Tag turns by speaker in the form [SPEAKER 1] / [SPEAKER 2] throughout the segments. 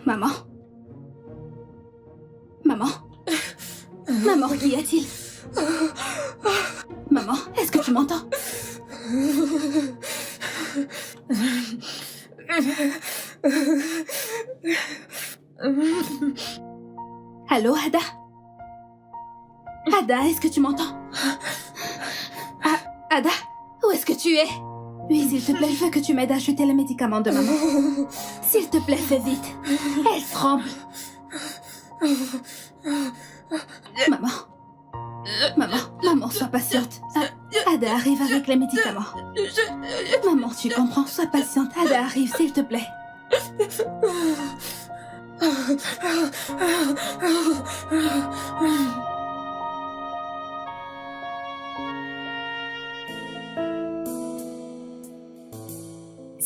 [SPEAKER 1] Maman? Maman? Maman, qu'y a-t-il? Maman, est-ce que tu m'entends? Allô, Ada? Ada, est-ce que tu m'entends? Ada, où est-ce que tu es? Oui, s'il te plaît, je veux que tu m'aides à acheter les médicaments de maman. S'il te plaît, fais vite. Elle tremble. Maman. Maman, sois patiente. Ada arrive avec les médicaments. Maman, tu comprends, sois patiente. Ada arrive, s'il te plaît.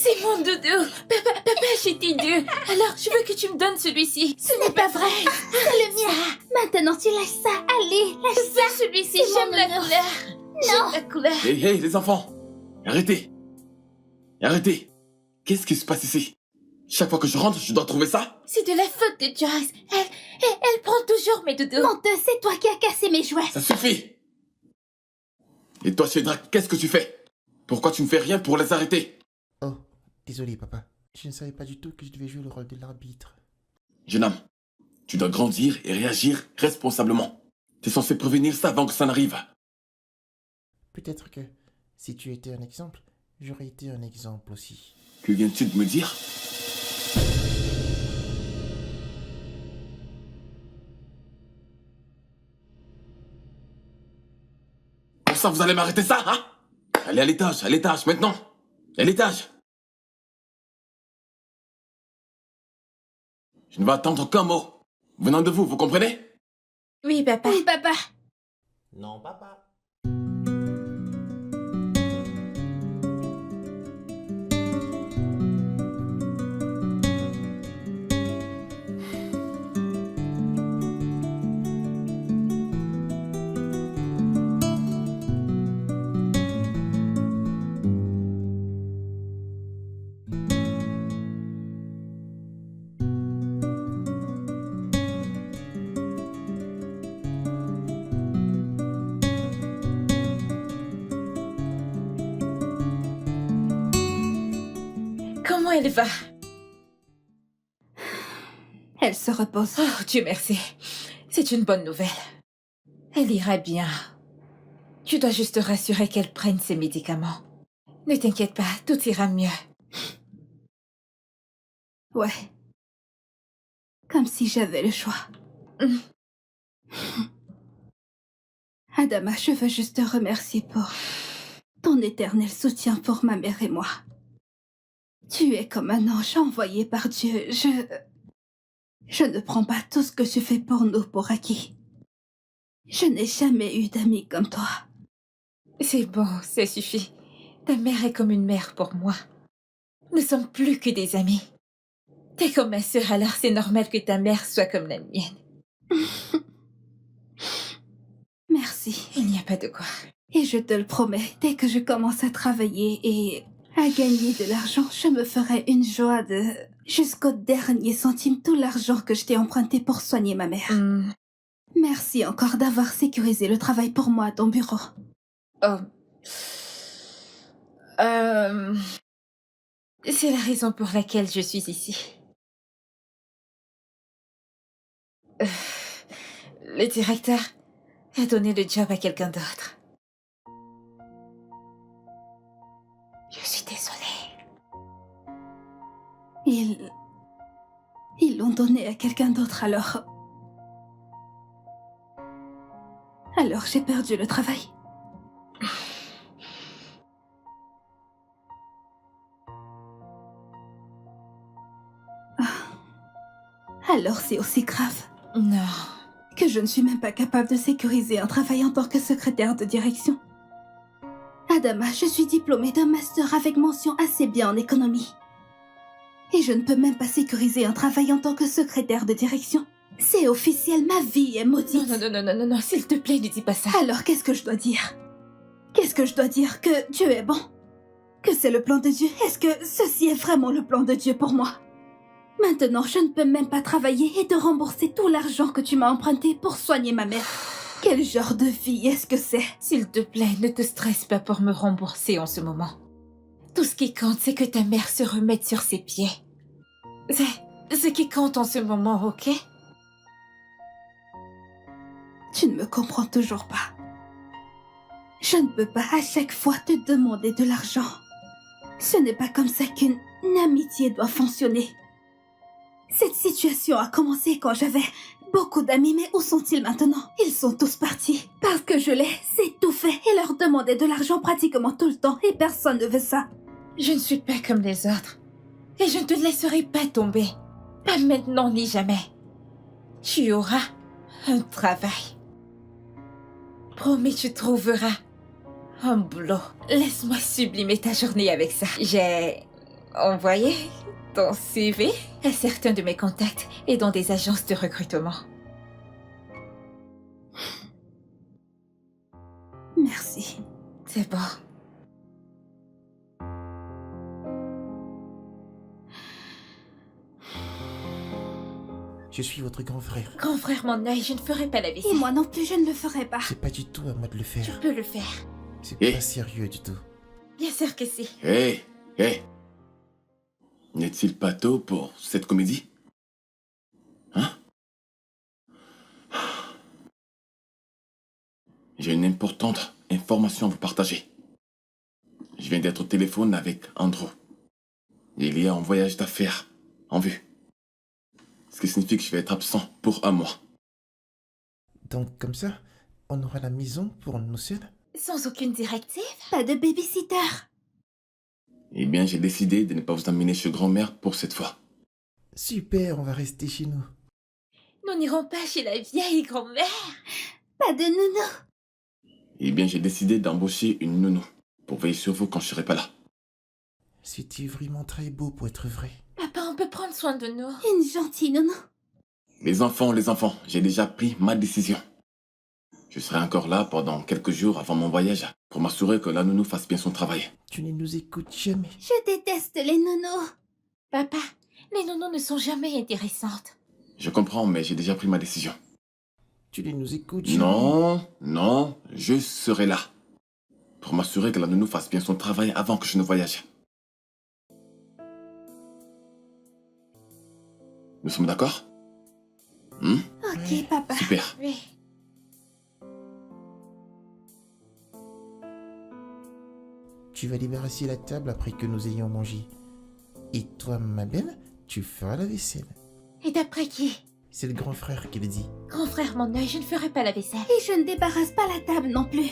[SPEAKER 2] C'est mon doudou. Papa, j'étais Dieu. Alors, je veux que tu me donnes celui-ci.
[SPEAKER 1] Ce n'est pas vrai. C'est le mien. Maintenant, tu lâches ça. Allez, lâche ça.
[SPEAKER 2] Celui-ci,
[SPEAKER 1] C'est
[SPEAKER 2] j'aime
[SPEAKER 1] mon
[SPEAKER 2] la
[SPEAKER 1] honneur.
[SPEAKER 2] couleur.
[SPEAKER 1] Non.
[SPEAKER 2] J'aime la couleur.
[SPEAKER 3] Hey, les enfants! Arrêtez! Arrêtez! Qu'est-ce qui se passe ici? Chaque fois que je rentre, je dois trouver ça?
[SPEAKER 2] C'est de la faute de Joyce. Elle prend toujours mes doudous.
[SPEAKER 1] Menteuse, c'est toi qui as cassé mes jouets.
[SPEAKER 3] Ça suffit! Et toi, Cédra, qu'est-ce que tu fais? Pourquoi tu ne fais rien pour les arrêter?
[SPEAKER 4] Oh, désolé papa. Je ne savais pas du tout que je devais jouer le rôle de l'arbitre.
[SPEAKER 3] Jeune homme, tu dois grandir et réagir responsablement. Tu es censé prévenir ça avant que ça n'arrive.
[SPEAKER 4] Peut-être que, si tu étais un exemple, j'aurais été un exemple aussi.
[SPEAKER 3] Que viens-tu de me dire? Pour ça, vous allez m'arrêter ça, hein? Allez à l'étage, maintenant! À l'étage! Je ne vais attendre qu'un mot. Venant de vous, vous comprenez?
[SPEAKER 2] Oui, papa.
[SPEAKER 1] Oui, papa.
[SPEAKER 4] Non papa.
[SPEAKER 2] Comment elle va?
[SPEAKER 1] Elle se repose.
[SPEAKER 2] Oh, Dieu merci. C'est une bonne nouvelle. Elle ira bien. Tu dois juste te rassurer qu'elle prenne ses médicaments. Ne t'inquiète pas, tout ira mieux.
[SPEAKER 1] Ouais. Comme si j'avais le choix. Adama, je veux juste te remercier pour ton éternel soutien pour ma mère et moi. Tu es comme un ange envoyé par Dieu. Je ne prends pas tout ce que tu fais pour nous pour acquis. Je n'ai jamais eu d'amis comme toi.
[SPEAKER 2] C'est bon, ça suffit. Ta mère est comme une mère pour moi. Nous sommes plus que des amis. T'es comme ma sœur, alors c'est normal que ta mère soit comme la mienne.
[SPEAKER 1] Merci.
[SPEAKER 2] Il n'y a pas de quoi.
[SPEAKER 1] Et je te le promets, dès que je commence à travailler et à gagner de l'argent, je me ferai une joie de... jusqu'au dernier centime, tout l'argent que je t'ai emprunté pour soigner ma mère. Merci encore d'avoir sécurisé le travail pour moi à ton bureau.
[SPEAKER 2] Oh. C'est la raison pour laquelle je suis ici. Le directeur a donné le job à quelqu'un d'autre. Je suis désolée.
[SPEAKER 1] Ils l'ont donné à quelqu'un d'autre alors... Alors j'ai perdu le travail. Alors c'est aussi grave.
[SPEAKER 2] Non.
[SPEAKER 1] Que je ne suis même pas capable de sécuriser un travail en tant que secrétaire de direction. Adama, je suis diplômée d'un master avec mention assez bien en économie. Et je ne peux même pas sécuriser un travail en tant que secrétaire de direction. C'est officiel, ma vie est maudite.
[SPEAKER 2] Non, s'il te plaît, ne dis pas ça.
[SPEAKER 1] Alors qu'est-ce que je dois dire? Qu'est-ce que je dois dire? Que Dieu est bon? Que c'est le plan de Dieu? Est-ce que ceci est vraiment le plan de Dieu pour moi? Maintenant, je ne peux même pas travailler et te rembourser tout l'argent que tu m'as emprunté pour soigner ma mère. Quel genre de vie est-ce que c'est?
[SPEAKER 2] S'il te plaît, ne te stresse pas pour me rembourser en ce moment. Tout ce qui compte, c'est que ta mère se remette sur ses pieds. C'est ce qui compte en ce moment, ok?
[SPEAKER 1] Tu ne me comprends toujours pas. Je ne peux pas à chaque fois te demander de l'argent. Ce n'est pas comme ça qu'une amitié doit fonctionner. Cette situation a commencé quand j'avais beaucoup d'amis, mais où sont-ils maintenant? Ils sont tous partis. Parce que je les étouffais et leur demandais de l'argent pratiquement tout le temps et personne ne veut ça.
[SPEAKER 2] Je ne suis pas comme les autres. Et je ne te laisserai pas tomber. Pas maintenant ni jamais. Tu auras un travail. Promis, tu trouveras un boulot. Laisse-moi sublimer ta journée avec ça. J'ai envoyé ton CV à certains de mes contacts et dans des agences de recrutement.
[SPEAKER 1] Merci.
[SPEAKER 2] C'est bon.
[SPEAKER 4] Je suis votre grand frère.
[SPEAKER 2] Grand frère, mon œil, je ne ferai pas la
[SPEAKER 1] Et
[SPEAKER 2] vaisselle.
[SPEAKER 1] moi non plus, je ne le ferai pas.
[SPEAKER 4] C'est pas du tout à moi de le
[SPEAKER 2] Je
[SPEAKER 4] faire.
[SPEAKER 2] peux le faire.
[SPEAKER 4] C'est
[SPEAKER 3] Eh.
[SPEAKER 4] pas sérieux du tout.
[SPEAKER 2] Bien sûr que si.
[SPEAKER 3] Hé, hé. N'est-il pas tôt pour cette comédie? Hein? J'ai une importante information à vous partager. Je viens d'être au téléphone avec Andrew. Il y a un voyage d'affaires en vue. Ce qui signifie que je vais être absent pour un mois.
[SPEAKER 4] Donc comme ça, on aura la maison pour nous seuls?
[SPEAKER 2] Sans aucune directive?
[SPEAKER 1] Pas de babysitter.
[SPEAKER 3] Eh bien, j'ai décidé de ne pas vous emmener chez grand-mère pour cette fois.
[SPEAKER 4] Super, on va rester chez nous.
[SPEAKER 2] Nous n'irons pas chez la vieille grand-mère.
[SPEAKER 1] Pas de nounou.
[SPEAKER 3] Eh bien, j'ai décidé d'embaucher une nounou pour veiller sur vous quand je serai pas là.
[SPEAKER 4] C'était vraiment très beau pour être vrai.
[SPEAKER 2] Papa, on peut prendre soin de nous.
[SPEAKER 1] Une gentille nounou.
[SPEAKER 3] Les enfants, j'ai déjà pris ma décision. Je serai encore là pendant quelques jours avant mon voyage pour m'assurer que la nounou fasse bien son travail.
[SPEAKER 4] Tu ne nous écoutes jamais.
[SPEAKER 1] Je déteste les nounous.
[SPEAKER 2] Papa, les nounous ne sont jamais intéressantes.
[SPEAKER 3] Je comprends, mais j'ai déjà pris ma décision.
[SPEAKER 4] Tu ne nous écoutes jamais.
[SPEAKER 3] Non, je serai là pour m'assurer que la nounou fasse bien son travail avant que je ne voyage. Nous sommes d'accord?
[SPEAKER 1] Ok,
[SPEAKER 4] Ouais.
[SPEAKER 1] papa.
[SPEAKER 3] Super.
[SPEAKER 2] Oui.
[SPEAKER 4] Tu vas débarrasser la table après que nous ayons mangé. Et toi, ma belle, tu feras la vaisselle.
[SPEAKER 2] Et d'après qui?
[SPEAKER 4] C'est le grand frère qui le dit.
[SPEAKER 2] Grand frère, mon œil, je ne ferai pas la vaisselle.
[SPEAKER 1] Et je ne débarrasse pas la table non plus.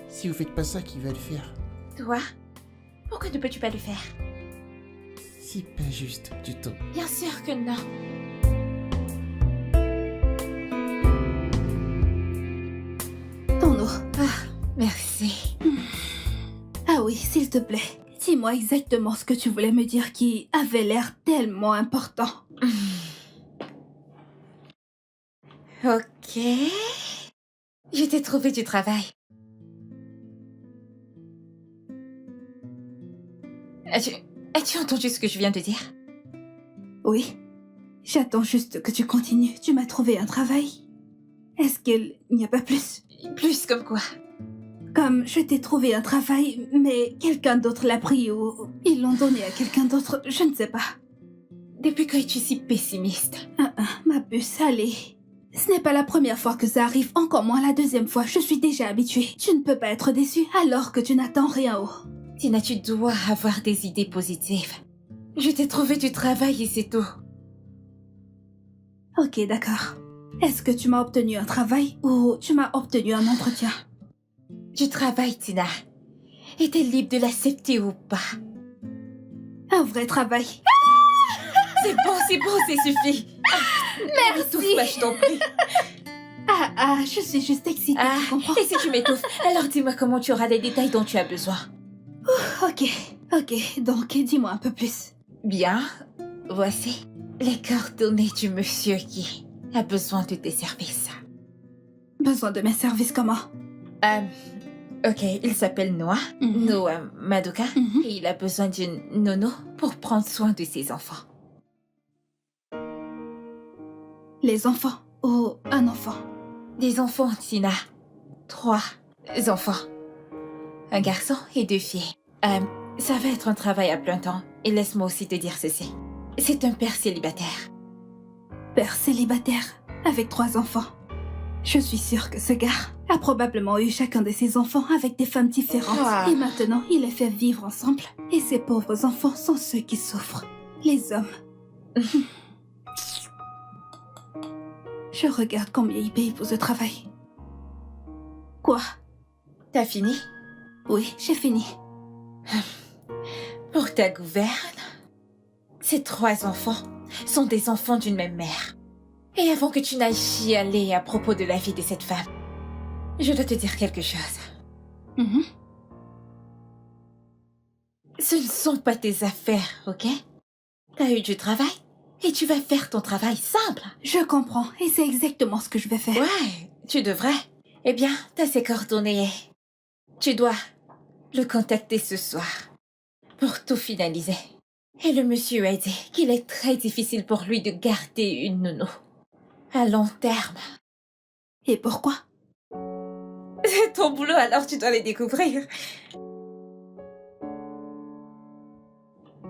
[SPEAKER 4] Si vous faites pas ça, qui va le faire?
[SPEAKER 2] Toi? Pourquoi ne peux-tu pas le faire?
[SPEAKER 4] C'est pas juste du tout.
[SPEAKER 2] Bien sûr que non.
[SPEAKER 1] Ton eau.
[SPEAKER 2] Merci.
[SPEAKER 1] Ah oui, s'il te plaît. Dis-moi exactement ce que tu voulais me dire qui avait l'air tellement important.
[SPEAKER 2] Ok. Je t'ai trouvé du travail. As-tu entendu ce que je viens de dire?
[SPEAKER 1] Oui. J'attends juste que tu continues. Tu m'as trouvé un travail. Est-ce qu'il n'y a pas plus?
[SPEAKER 2] Plus comme quoi?
[SPEAKER 1] Comme je t'ai trouvé un travail, mais quelqu'un d'autre l'a pris ou ils l'ont donné à quelqu'un d'autre, je ne sais pas.
[SPEAKER 2] Depuis quand es-tu si pessimiste?
[SPEAKER 1] Ma puce, allez. Ce n'est pas la première fois que ça arrive, encore moins la deuxième fois. Je suis déjà habituée. Tu ne peux pas être déçue alors que tu n'attends rien haut.
[SPEAKER 2] Tina, tu dois avoir des idées positives. Je t'ai trouvé du travail et c'est tout.
[SPEAKER 1] Ok, d'accord. Est-ce que tu m'as obtenu un travail ou tu m'as obtenu un entretien?
[SPEAKER 2] Du travail, Tina. Et t'es libre de l'accepter ou pas.
[SPEAKER 1] Un vrai travail.
[SPEAKER 2] C'est bon, c'est suffit. Merci. Pas, je t'en prie.
[SPEAKER 1] Je suis juste excitée,
[SPEAKER 2] Ah,
[SPEAKER 1] tu comprends?
[SPEAKER 2] et si tu m'étouffes, alors dis-moi comment tu auras les détails dont tu as besoin.
[SPEAKER 1] Ok, donc dis-moi un peu plus.
[SPEAKER 2] Bien, voici les coordonnées du monsieur qui a besoin de tes services.
[SPEAKER 1] Besoin de mes services comment?
[SPEAKER 2] Ok, il s'appelle Noah,
[SPEAKER 1] Mhm.
[SPEAKER 2] Noah Madoka,
[SPEAKER 1] Mhm.
[SPEAKER 2] et il a besoin d'une nono pour prendre soin de ses enfants.
[SPEAKER 1] Les enfants ou un enfant?
[SPEAKER 2] Des enfants, Tina. 3 enfants. Un garçon et 2 filles. Ça va être un travail à plein temps. Et laisse-moi aussi te dire ceci. C'est un père célibataire.
[SPEAKER 1] Père célibataire, avec 3 enfants. Je suis sûre que ce gars a probablement eu chacun de ses enfants avec des femmes différentes.
[SPEAKER 2] Ah.
[SPEAKER 1] Et maintenant, il les fait vivre ensemble. Et ces pauvres enfants sont ceux qui souffrent. Les hommes. Je regarde combien il paye pour ce travail. Quoi?
[SPEAKER 2] T'as fini?
[SPEAKER 1] Oui, j'ai fini.
[SPEAKER 2] Pour ta gouverne, ces 3 enfants sont des enfants d'une même mère. Et avant que tu n'ailles chialer à propos de la vie de cette femme, je dois te dire quelque chose.
[SPEAKER 1] Mhm.
[SPEAKER 2] Ce ne sont pas tes affaires, ok? T'as eu du travail et tu vas faire ton travail simple.
[SPEAKER 1] Je comprends, et c'est exactement ce que je vais faire.
[SPEAKER 2] Ouais, tu devrais. Eh bien, t'as ses coordonnées. Tu dois le contacter ce soir pour tout finaliser. Et le monsieur a dit qu'il est très difficile pour lui de garder une nounou à long terme.
[SPEAKER 1] Et pourquoi?
[SPEAKER 2] C'est ton boulot, alors tu dois les découvrir.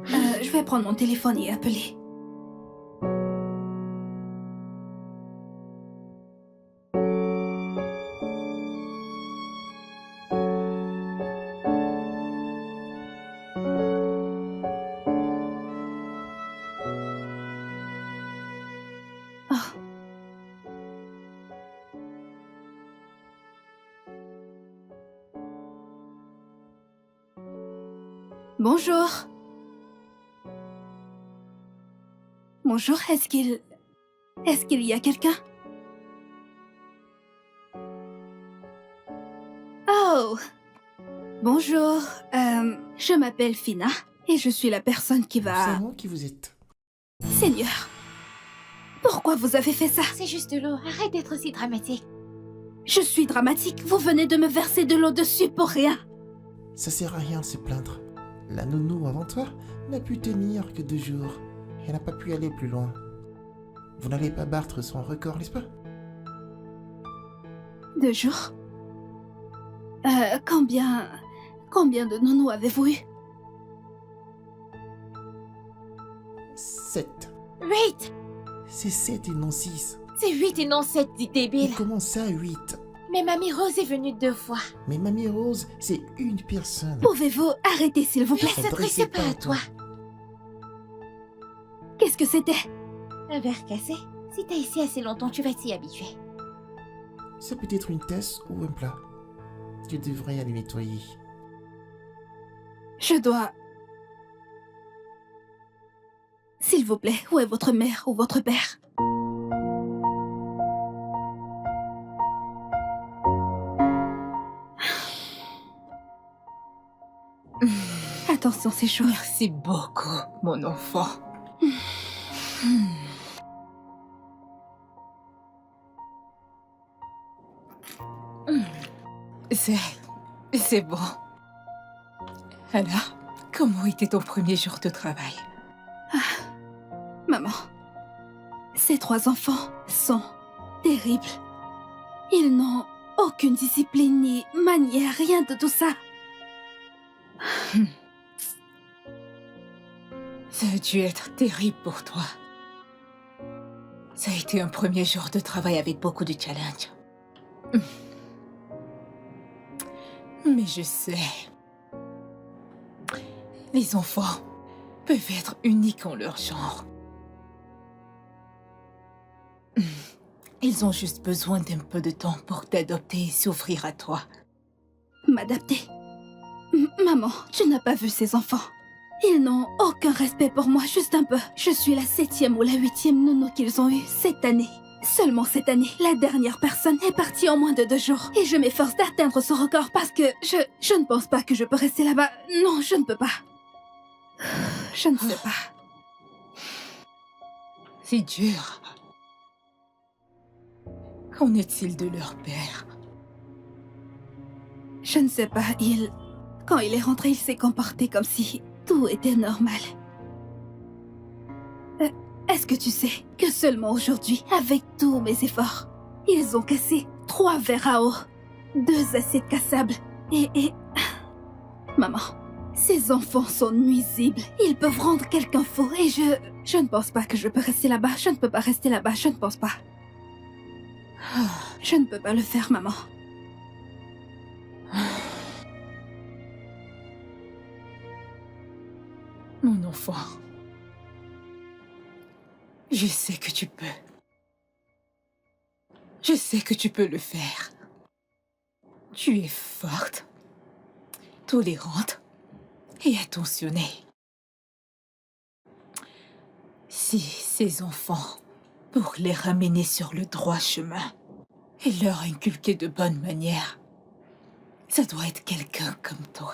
[SPEAKER 1] Je vais prendre mon téléphone et appeler. Oh. Bonjour. Bonjour, est-ce qu'il y a quelqu'un? Oh. Bonjour, je m'appelle Fina et je suis la personne qui va...
[SPEAKER 4] C'est moi qui vous êtes.
[SPEAKER 1] Seigneur, pourquoi vous avez fait ça?
[SPEAKER 2] C'est juste de l'eau, arrête d'être si dramatique.
[SPEAKER 1] Je suis dramatique, vous venez de me verser de l'eau dessus pour rien.
[SPEAKER 4] Ça sert à rien de se plaindre. La nounou avant toi n'a pu tenir que 2 jours. Elle n'a pas pu aller plus loin. Vous n'allez pas battre son record, n'est-ce pas?
[SPEAKER 1] 2 jours? Combien de nounous avez-vous eu?
[SPEAKER 4] 7.
[SPEAKER 2] 8.
[SPEAKER 4] C'est 7 et non 6.
[SPEAKER 2] C'est 8 et non 7, dit débile.
[SPEAKER 4] Et comment ça, 8?
[SPEAKER 2] Mais Mamie Rose est venue 2 fois.
[SPEAKER 4] Mais Mamie Rose, c'est une personne.
[SPEAKER 1] Pouvez-vous arrêter s'il vous plaît?
[SPEAKER 2] Elle s'adressait pas à toi.
[SPEAKER 1] Qu'est-ce que c'était?
[SPEAKER 2] Un verre cassé. Si t'es ici assez longtemps, tu vas t'y habituer.
[SPEAKER 4] C'est peut-être une tasse ou un plat. Tu devrais aller nettoyer.
[SPEAKER 1] Je dois... S'il vous plaît, où est votre mère ou votre père? Attention, c'est chaud.
[SPEAKER 2] Merci beaucoup, mon enfant. C'est bon. Alors, comment était ton premier jour de travail?
[SPEAKER 1] Maman, ces 3 enfants sont terribles. Ils n'ont aucune discipline ni manière, rien de tout ça.
[SPEAKER 2] Ça a dû être terrible pour toi. Ça a été un premier jour de travail avec beaucoup de challenges. Mais je sais. Les enfants peuvent être uniques en leur genre. Ils ont juste besoin d'un peu de temps pour t'adopter et s'ouvrir à toi.
[SPEAKER 1] M'adapter. Maman, tu n'as pas vu ces enfants. Ils n'ont aucun respect pour moi, juste un peu. Je suis la 7e ou la 8e nounou qu'ils ont eue cette année. Seulement cette année, la dernière personne est partie en moins de 2 jours. Et je m'efforce d'atteindre ce record parce que je ne pense pas que je peux rester là-bas. Non, je ne peux pas. Je ne sais pas.
[SPEAKER 2] C'est dur. Qu'en est-il de leur père?
[SPEAKER 1] Je ne sais pas, quand il est rentré, il s'est comporté comme si tout était normal. Est-ce que tu sais que seulement aujourd'hui, avec tous mes efforts, ils ont cassé 3 verres à eau, 2 assiettes cassables et... Maman, ces enfants sont nuisibles. Ils peuvent rendre quelqu'un fou et je ne pense pas que je peux rester là-bas. Je ne peux pas rester là-bas, je ne pense pas. Je ne peux pas le faire, maman.
[SPEAKER 2] Mon enfant, je sais que tu peux. Je sais que tu peux le faire. Tu es forte, tolérante et attentionnée. Si ces enfants, pour les ramener sur le droit chemin et leur inculquer de bonnes manières, ça doit être quelqu'un comme toi.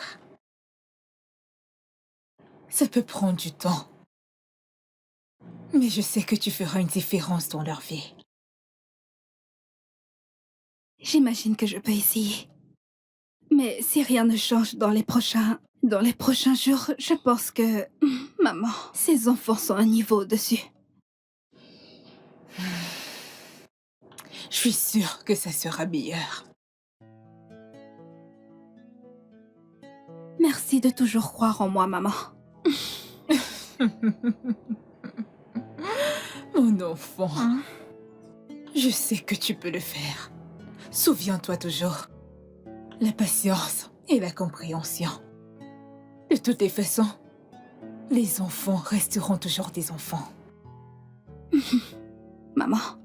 [SPEAKER 2] Ça peut prendre du temps, mais je sais que tu feras une différence dans leur vie.
[SPEAKER 1] J'imagine que je peux essayer. Mais si rien ne change dans les prochains jours, je pense que... Maman, ces enfants sont un niveau au-dessus.
[SPEAKER 2] Je suis sûre que ça sera meilleur.
[SPEAKER 1] Merci de toujours croire en moi, maman.
[SPEAKER 2] Mon enfant, je sais que tu peux le faire. Souviens-toi toujours. La patience et la compréhension. De toutes les façons, les enfants resteront toujours des enfants.
[SPEAKER 1] Maman,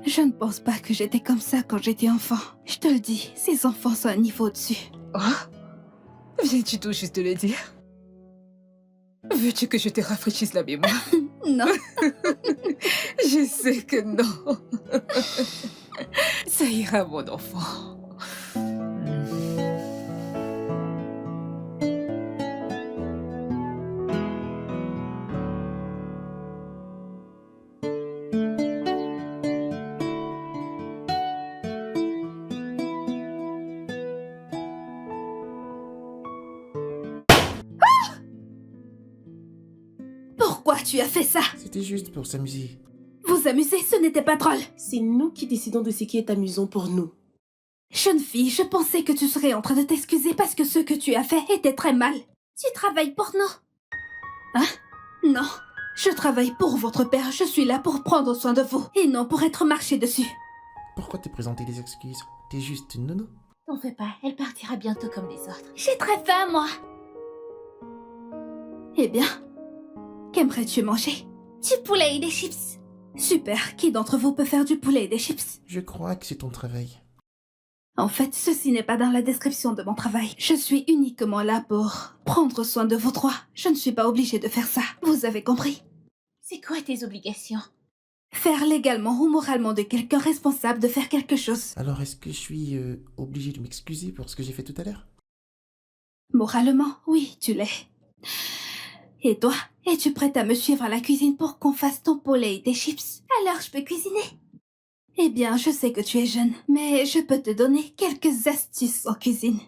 [SPEAKER 1] je ne pense pas que j'étais comme ça quand j'étais enfant. Je te le dis, ces enfants sont un niveau au-dessus.
[SPEAKER 2] Oh, viens-tu tout juste de le dire? Veux-tu que je te rafraîchisse la mémoire?
[SPEAKER 1] Non.
[SPEAKER 2] Je sais que non. Ça ira, mon enfant.
[SPEAKER 1] Pourquoi tu as fait ça?
[SPEAKER 4] C'était juste pour s'amuser.
[SPEAKER 1] Vous amuser, ce n'était pas drôle.
[SPEAKER 5] C'est nous qui décidons de ce qui est amusant pour nous.
[SPEAKER 1] Jeune fille, je pensais que tu serais en train de t'excuser parce que ce que tu as fait était très mal. Tu travailles pour nous. Hein? Non. Je travaille pour votre père. Je suis là pour prendre soin de vous et non pour être marché dessus.
[SPEAKER 4] Pourquoi te présenter des excuses? T'es juste une nounou.
[SPEAKER 2] T'en fais pas, elle partira bientôt comme les autres.
[SPEAKER 1] J'ai très faim, moi. Eh bien, qu'aimerais-tu manger? Du poulet et des chips. Super. Qui d'entre vous peut faire du poulet et des chips?
[SPEAKER 4] Je crois que c'est ton travail.
[SPEAKER 1] En fait, ceci n'est pas dans la description de mon travail. Je suis uniquement là pour prendre soin de vous trois. Je ne suis pas obligée de faire ça. Vous avez compris?
[SPEAKER 2] C'est quoi tes obligations?
[SPEAKER 1] Faire légalement ou moralement de quelqu'un responsable de faire quelque chose.
[SPEAKER 4] Alors est-ce que je suis obligé de m'excuser pour ce que j'ai fait tout à l'heure?
[SPEAKER 1] Moralement, oui, tu l'es. Et toi, es-tu prête à me suivre à la cuisine pour qu'on fasse ton poulet et tes chips? Alors je peux cuisiner. Eh bien, je sais que tu es jeune, mais je peux te donner quelques astuces en cuisine.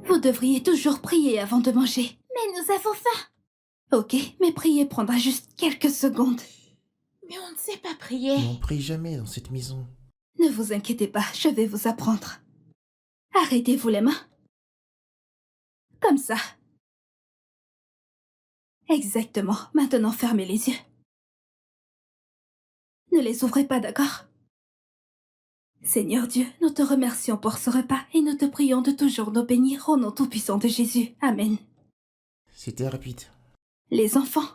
[SPEAKER 1] Vous devriez toujours prier avant de manger. Mais nous avons faim. Ok, mais prier prendra juste quelques secondes.
[SPEAKER 2] Mais on ne sait pas prier.
[SPEAKER 4] Mais on prie jamais dans cette maison.
[SPEAKER 1] Ne vous inquiétez pas, je vais vous apprendre. Arrêtez-vous les mains. Comme ça. Exactement. Maintenant, fermez les yeux. Ne les ouvrez pas, d'accord? Seigneur Dieu, nous te remercions pour ce repas et nous te prions de toujours nous bénir au nom tout-puissant de Jésus. Amen.
[SPEAKER 4] C'était rapide.
[SPEAKER 1] Les enfants,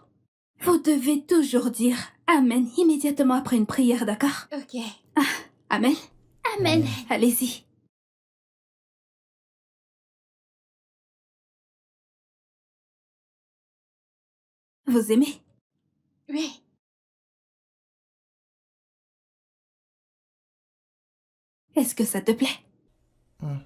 [SPEAKER 1] vous devez toujours dire Amen immédiatement après une prière, d'accord?
[SPEAKER 2] Ok.
[SPEAKER 1] Amen.
[SPEAKER 2] Amen.
[SPEAKER 1] Allez-y. Vous aimez?
[SPEAKER 2] Oui.
[SPEAKER 1] Est-ce que ça te plaît?
[SPEAKER 4] Hum.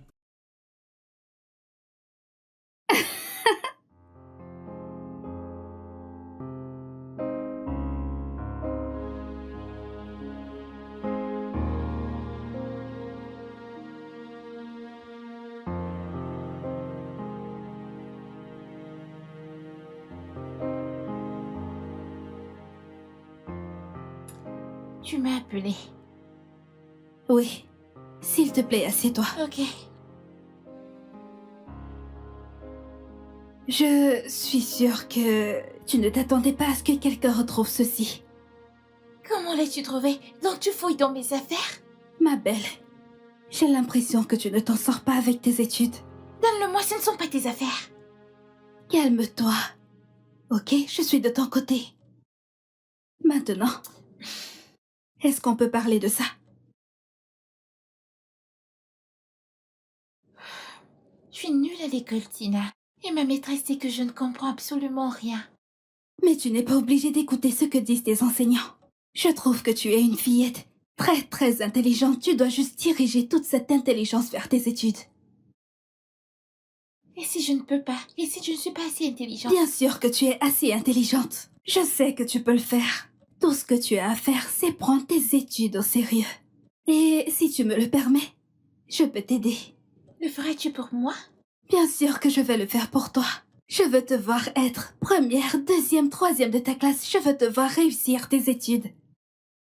[SPEAKER 2] Tu m'as appelé.
[SPEAKER 1] Oui. S'il te plaît, assieds-toi.
[SPEAKER 2] Ok.
[SPEAKER 1] Je suis sûre que tu ne t'attendais pas à ce que quelqu'un retrouve ceci.
[SPEAKER 2] Comment l'as-tu trouvé? Donc tu fouilles dans mes affaires?
[SPEAKER 1] Ma belle, j'ai l'impression que tu ne t'en sors pas avec tes études.
[SPEAKER 2] Donne-le-moi, ce ne sont pas tes affaires.
[SPEAKER 1] Calme-toi. Ok, je suis de ton côté. Maintenant, est-ce qu'on peut parler de ça?
[SPEAKER 2] Je suis nulle à l'école, Tina. Et ma maîtresse dit que je ne comprends absolument rien.
[SPEAKER 1] Mais tu n'es pas obligée d'écouter ce que disent tes enseignants. Je trouve que tu es une fillette très très intelligente. Tu dois juste diriger toute cette intelligence vers tes études.
[SPEAKER 2] Et si je ne peux pas? Et si je ne suis pas assez intelligente?
[SPEAKER 1] Bien sûr que tu es assez intelligente. Je sais que tu peux le faire. Tout ce que tu as à faire, c'est prendre tes études au sérieux. Et si tu me le permets, je peux t'aider.
[SPEAKER 2] Le ferais-tu pour moi?
[SPEAKER 1] Bien sûr que je vais le faire pour toi. Je veux te voir être première, deuxième, troisième de ta classe. Je veux te voir réussir tes études.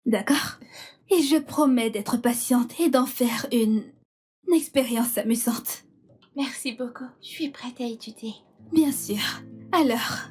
[SPEAKER 1] D'accord? Et je promets d'être patiente et d'en faire une expérience amusante.
[SPEAKER 2] Merci beaucoup. Je suis prête à étudier.
[SPEAKER 1] Bien sûr. Alors...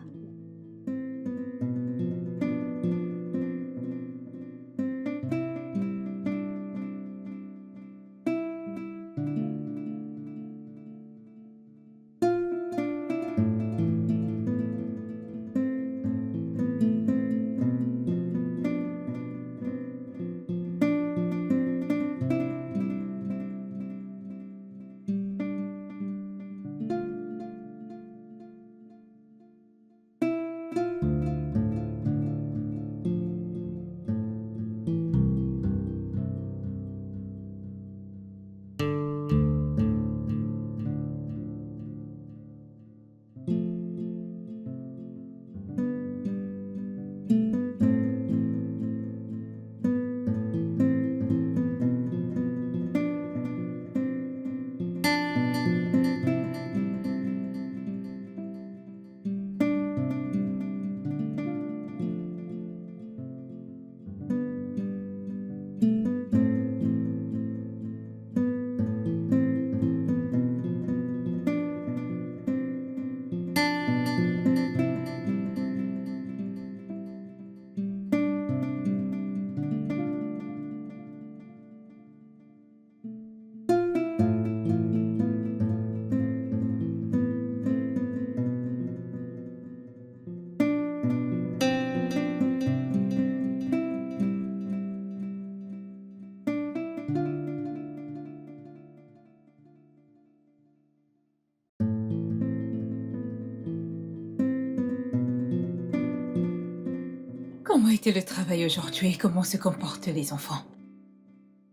[SPEAKER 2] Comment était le travail aujourd'hui et comment se comportent les enfants?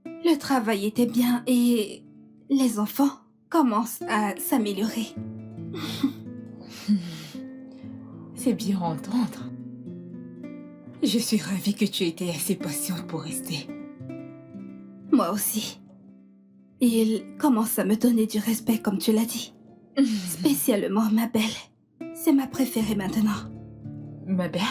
[SPEAKER 1] Le travail était bien et les enfants commencent à s'améliorer.
[SPEAKER 2] C'est bien à entendre. Je suis ravie que tu aies été assez patiente pour rester.
[SPEAKER 1] Moi aussi. Ils commencent à me donner du respect comme tu l'as dit. Spécialement ma belle. C'est ma préférée maintenant.
[SPEAKER 2] Ma belle?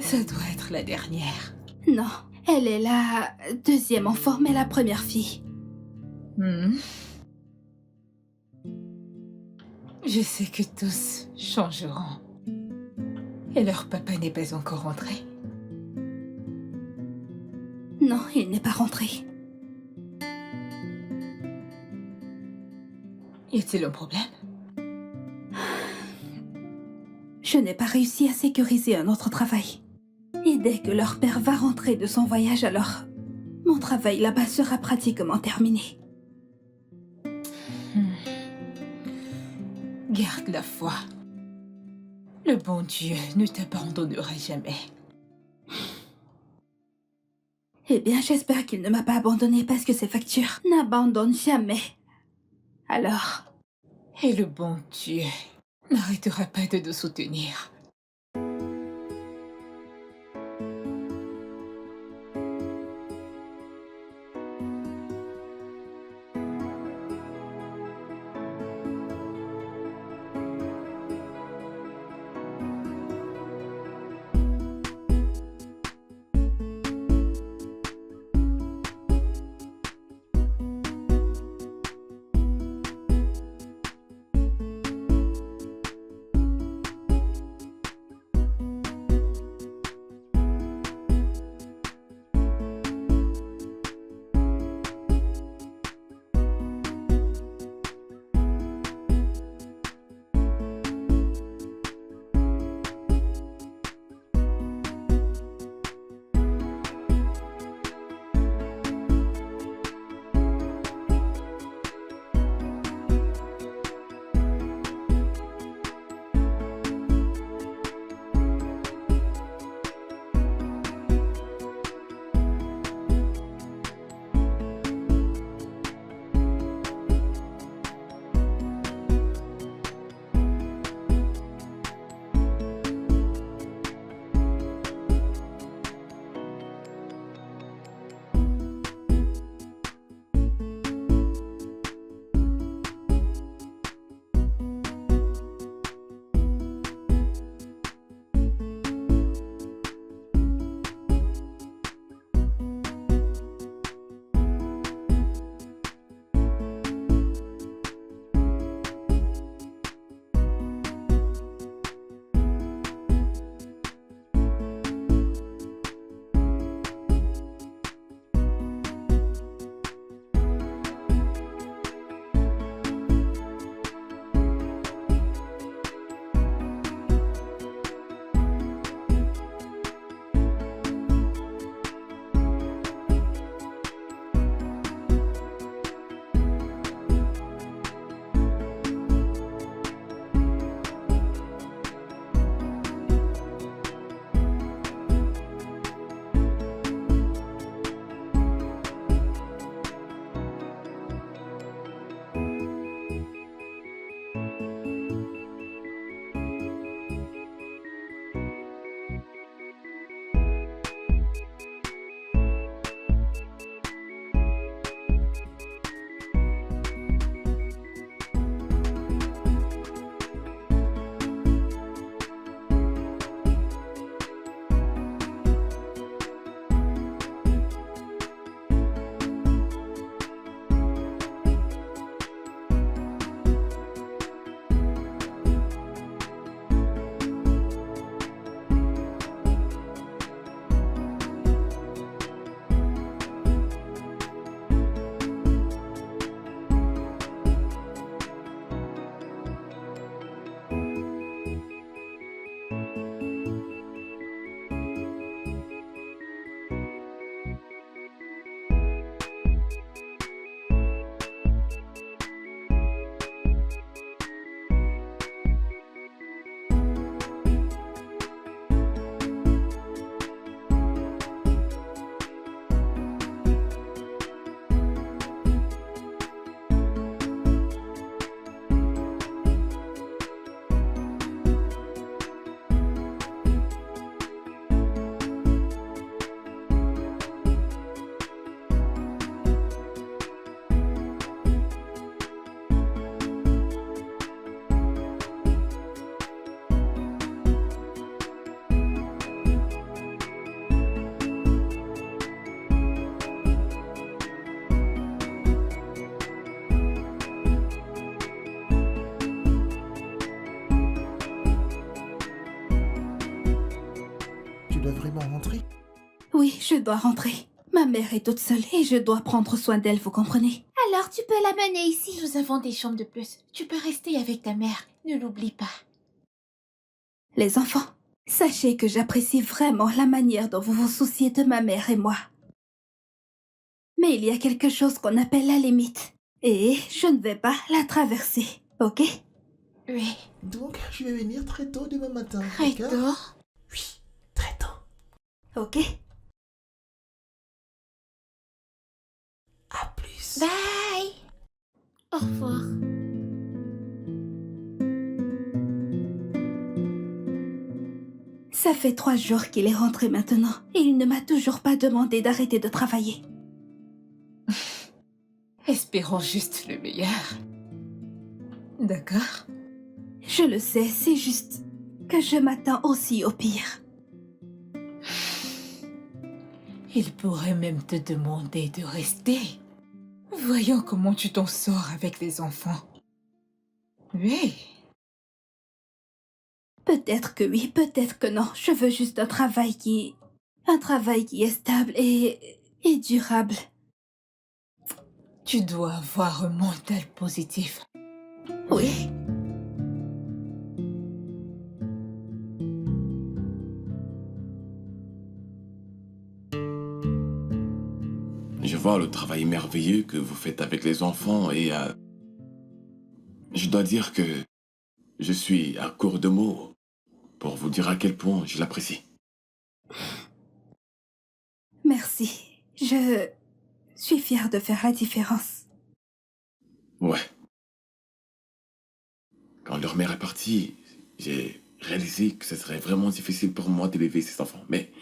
[SPEAKER 2] Ça doit être la dernière.
[SPEAKER 1] Non, elle est la deuxième enfant, mais la première fille.
[SPEAKER 2] Je sais que tous changeront. Et leur papa n'est pas encore rentré.
[SPEAKER 1] Non, il n'est pas rentré.
[SPEAKER 2] Y a-t-il un problème?
[SPEAKER 1] Je n'ai pas réussi à sécuriser un autre travail. Et dès que leur père va rentrer de son voyage, alors mon travail là-bas sera pratiquement terminé.
[SPEAKER 2] Garde la foi. Le bon Dieu ne t'abandonnera jamais.
[SPEAKER 1] Eh bien, j'espère qu'il ne m'a pas abandonnée parce que ces factures n'abandonnent jamais. Alors...
[SPEAKER 2] Et le bon Dieu n'arrêtera pas de nous soutenir.
[SPEAKER 4] tu dois vraiment rentrer?
[SPEAKER 1] Oui, je dois rentrer. Ma mère est toute seule et je dois prendre soin d'elle, vous comprenez?
[SPEAKER 2] Alors tu peux l'amener ici. Nous avons des chambres de plus. Tu peux rester avec ta mère. Ne l'oublie pas.
[SPEAKER 1] Les enfants, sachez que j'apprécie vraiment la manière dont vous vous souciez de ma mère et moi. Mais il y a quelque chose qu'on appelle la limite. Et je ne vais pas la traverser, ok?
[SPEAKER 2] Oui.
[SPEAKER 4] Donc, je vais venir très tôt demain matin,
[SPEAKER 2] Très
[SPEAKER 4] d'accord?
[SPEAKER 2] tôt.
[SPEAKER 4] Oui, très tôt.
[SPEAKER 1] Ok?
[SPEAKER 4] À plus.
[SPEAKER 2] Bye. Au revoir.
[SPEAKER 1] Ça fait 3 jours qu'il est rentré maintenant et il ne m'a toujours pas demandé d'arrêter de travailler.
[SPEAKER 2] Espérons juste le meilleur. D'accord?
[SPEAKER 1] Je le sais, c'est juste que je m'attends aussi au pire.
[SPEAKER 2] Il pourrait même te demander de rester. Voyons comment tu t'en sors avec les enfants. Oui.
[SPEAKER 1] Peut-être que oui, peut-être que non. Je veux juste un travail qui est stable et durable.
[SPEAKER 2] Tu dois avoir un mental positif.
[SPEAKER 1] Oui.
[SPEAKER 3] Je vois le travail merveilleux que vous faites avec les enfants et je dois dire que je suis à court de mots pour vous dire à quel point je l'apprécie.
[SPEAKER 1] Merci. Je suis fière de faire la différence.
[SPEAKER 3] Ouais. Quand leur mère est partie, j'ai réalisé que ce serait vraiment difficile pour moi d'élever ces enfants. Mais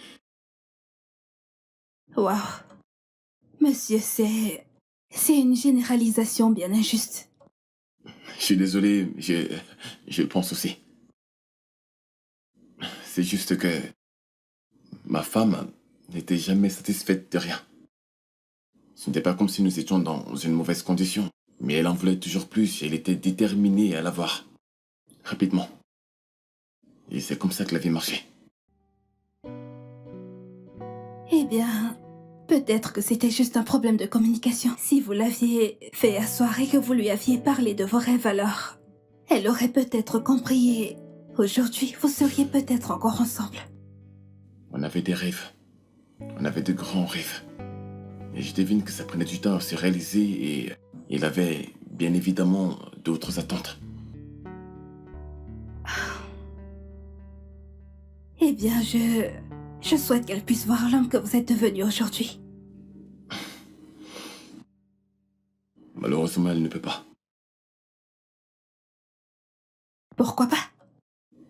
[SPEAKER 1] Waouh. Monsieur, c'est une généralisation bien injuste.
[SPEAKER 3] je suis désolé, je le pense aussi. C'est juste que ma femme n'était jamais satisfaite de rien. Ce n'était pas comme si nous étions dans une mauvaise condition, mais elle en voulait toujours plus et elle était déterminée à l'avoir. Rapidement. Et c'est comme ça que la vie marchait.
[SPEAKER 1] Eh bien, peut-être que c'était juste un problème de communication. Si vous l'aviez fait asseoir et que vous lui aviez parlé de vos rêves alors, elle aurait peut-être compris et aujourd'hui, vous seriez peut-être encore ensemble.
[SPEAKER 3] On avait des rêves. On avait de grands rêves. Et je devine que ça prenait du temps à se réaliser et il avait bien évidemment d'autres attentes.
[SPEAKER 1] Eh bien, je souhaite qu'elle puisse voir l'homme que vous êtes devenu aujourd'hui.
[SPEAKER 3] Malheureusement, elle ne peut pas.
[SPEAKER 1] Pourquoi pas?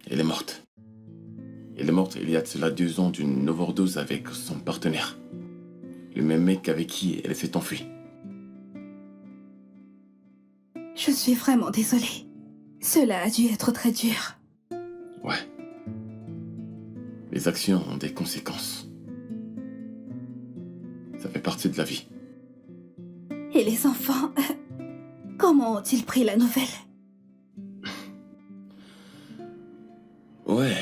[SPEAKER 3] Elle est morte. Elle est morte il y a de cela 2 ans d'une overdose avec son partenaire. Le même mec avec qui elle s'est enfuie.
[SPEAKER 1] Je suis vraiment désolée. Cela a dû être très dur.
[SPEAKER 3] Ouais. Les actions ont des conséquences. Ça fait partie de la vie.
[SPEAKER 1] Et les enfants, comment ont-ils pris la nouvelle?
[SPEAKER 3] Ouais.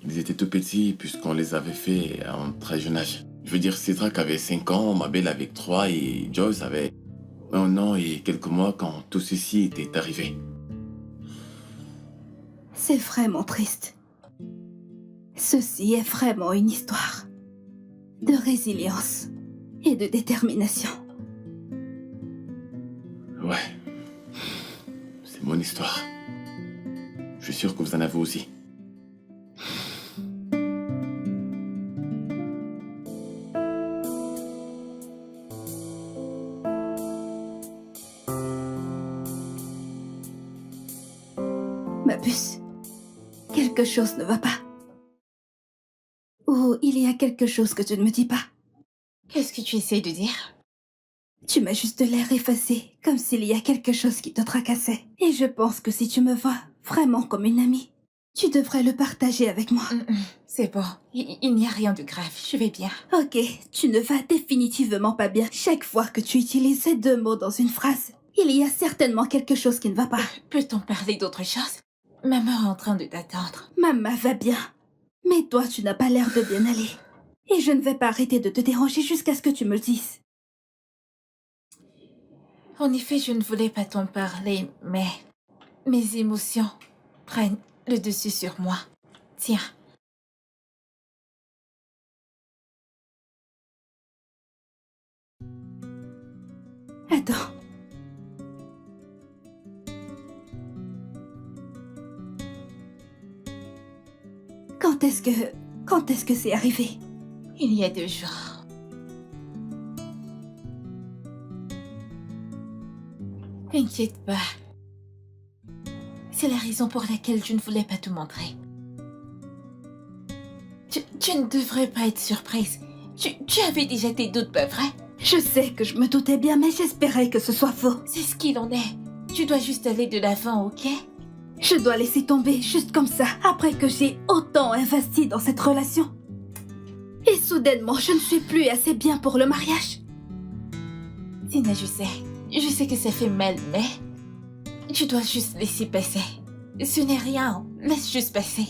[SPEAKER 3] Ils étaient tout petits puisqu'on les avait fait à un très jeune âge. Je veux dire, Cédric avait 5 ans, Mabel avait 3 et Joyce avait 1 an et quelques mois quand tout ceci était arrivé.
[SPEAKER 1] C'est vraiment triste. Ceci est vraiment une histoire de résilience et de détermination.
[SPEAKER 3] Ouais. C'est mon histoire. Je suis sûr que vous en avez aussi.
[SPEAKER 1] Ma puce, quelque chose ne va pas. Ou il y a quelque chose que tu ne me dis pas.
[SPEAKER 2] Qu'est-ce que tu essayes de dire?
[SPEAKER 1] Tu m'as juste l'air effacé, comme s'il y a quelque chose qui te tracassait. Et je pense que si tu me vois vraiment comme une amie, tu devrais le partager avec moi.
[SPEAKER 2] C'est bon. Il n'y a rien de grave. Je vais bien.
[SPEAKER 1] Ok, tu ne vas définitivement pas bien. Chaque fois que tu utilises ces 2 mots dans une phrase, il y a certainement quelque chose qui ne va pas.
[SPEAKER 2] Peut-on parler d'autre chose? Maman est en train de t'attendre.
[SPEAKER 1] Maman va bien. Mais toi, tu n'as pas l'air de bien aller. Et je ne vais pas arrêter de te déranger jusqu'à ce que tu me le dises.
[SPEAKER 2] En effet, je ne voulais pas t'en parler, mais mes émotions prennent le dessus sur moi. Tiens.
[SPEAKER 1] Attends. Quand est-ce que c'est arrivé?
[SPEAKER 2] Il y a 2 jours. T'inquiète pas. C'est la raison pour laquelle je ne voulais pas te montrer. Tu ne devrais pas être surprise. Tu avais déjà tes doutes, pas vrai?
[SPEAKER 1] Je sais que je me doutais bien, mais j'espérais que ce soit faux.
[SPEAKER 2] C'est ce qu'il en est. Tu dois juste aller de l'avant, ok?
[SPEAKER 1] Je dois laisser tomber juste comme ça, après que j'ai autant investi dans cette relation. Et soudainement, je ne suis plus assez bien pour le mariage.
[SPEAKER 2] Tina, je sais que ça fait mal, mais tu dois juste laisser passer. Ce n'est rien, laisse juste passer.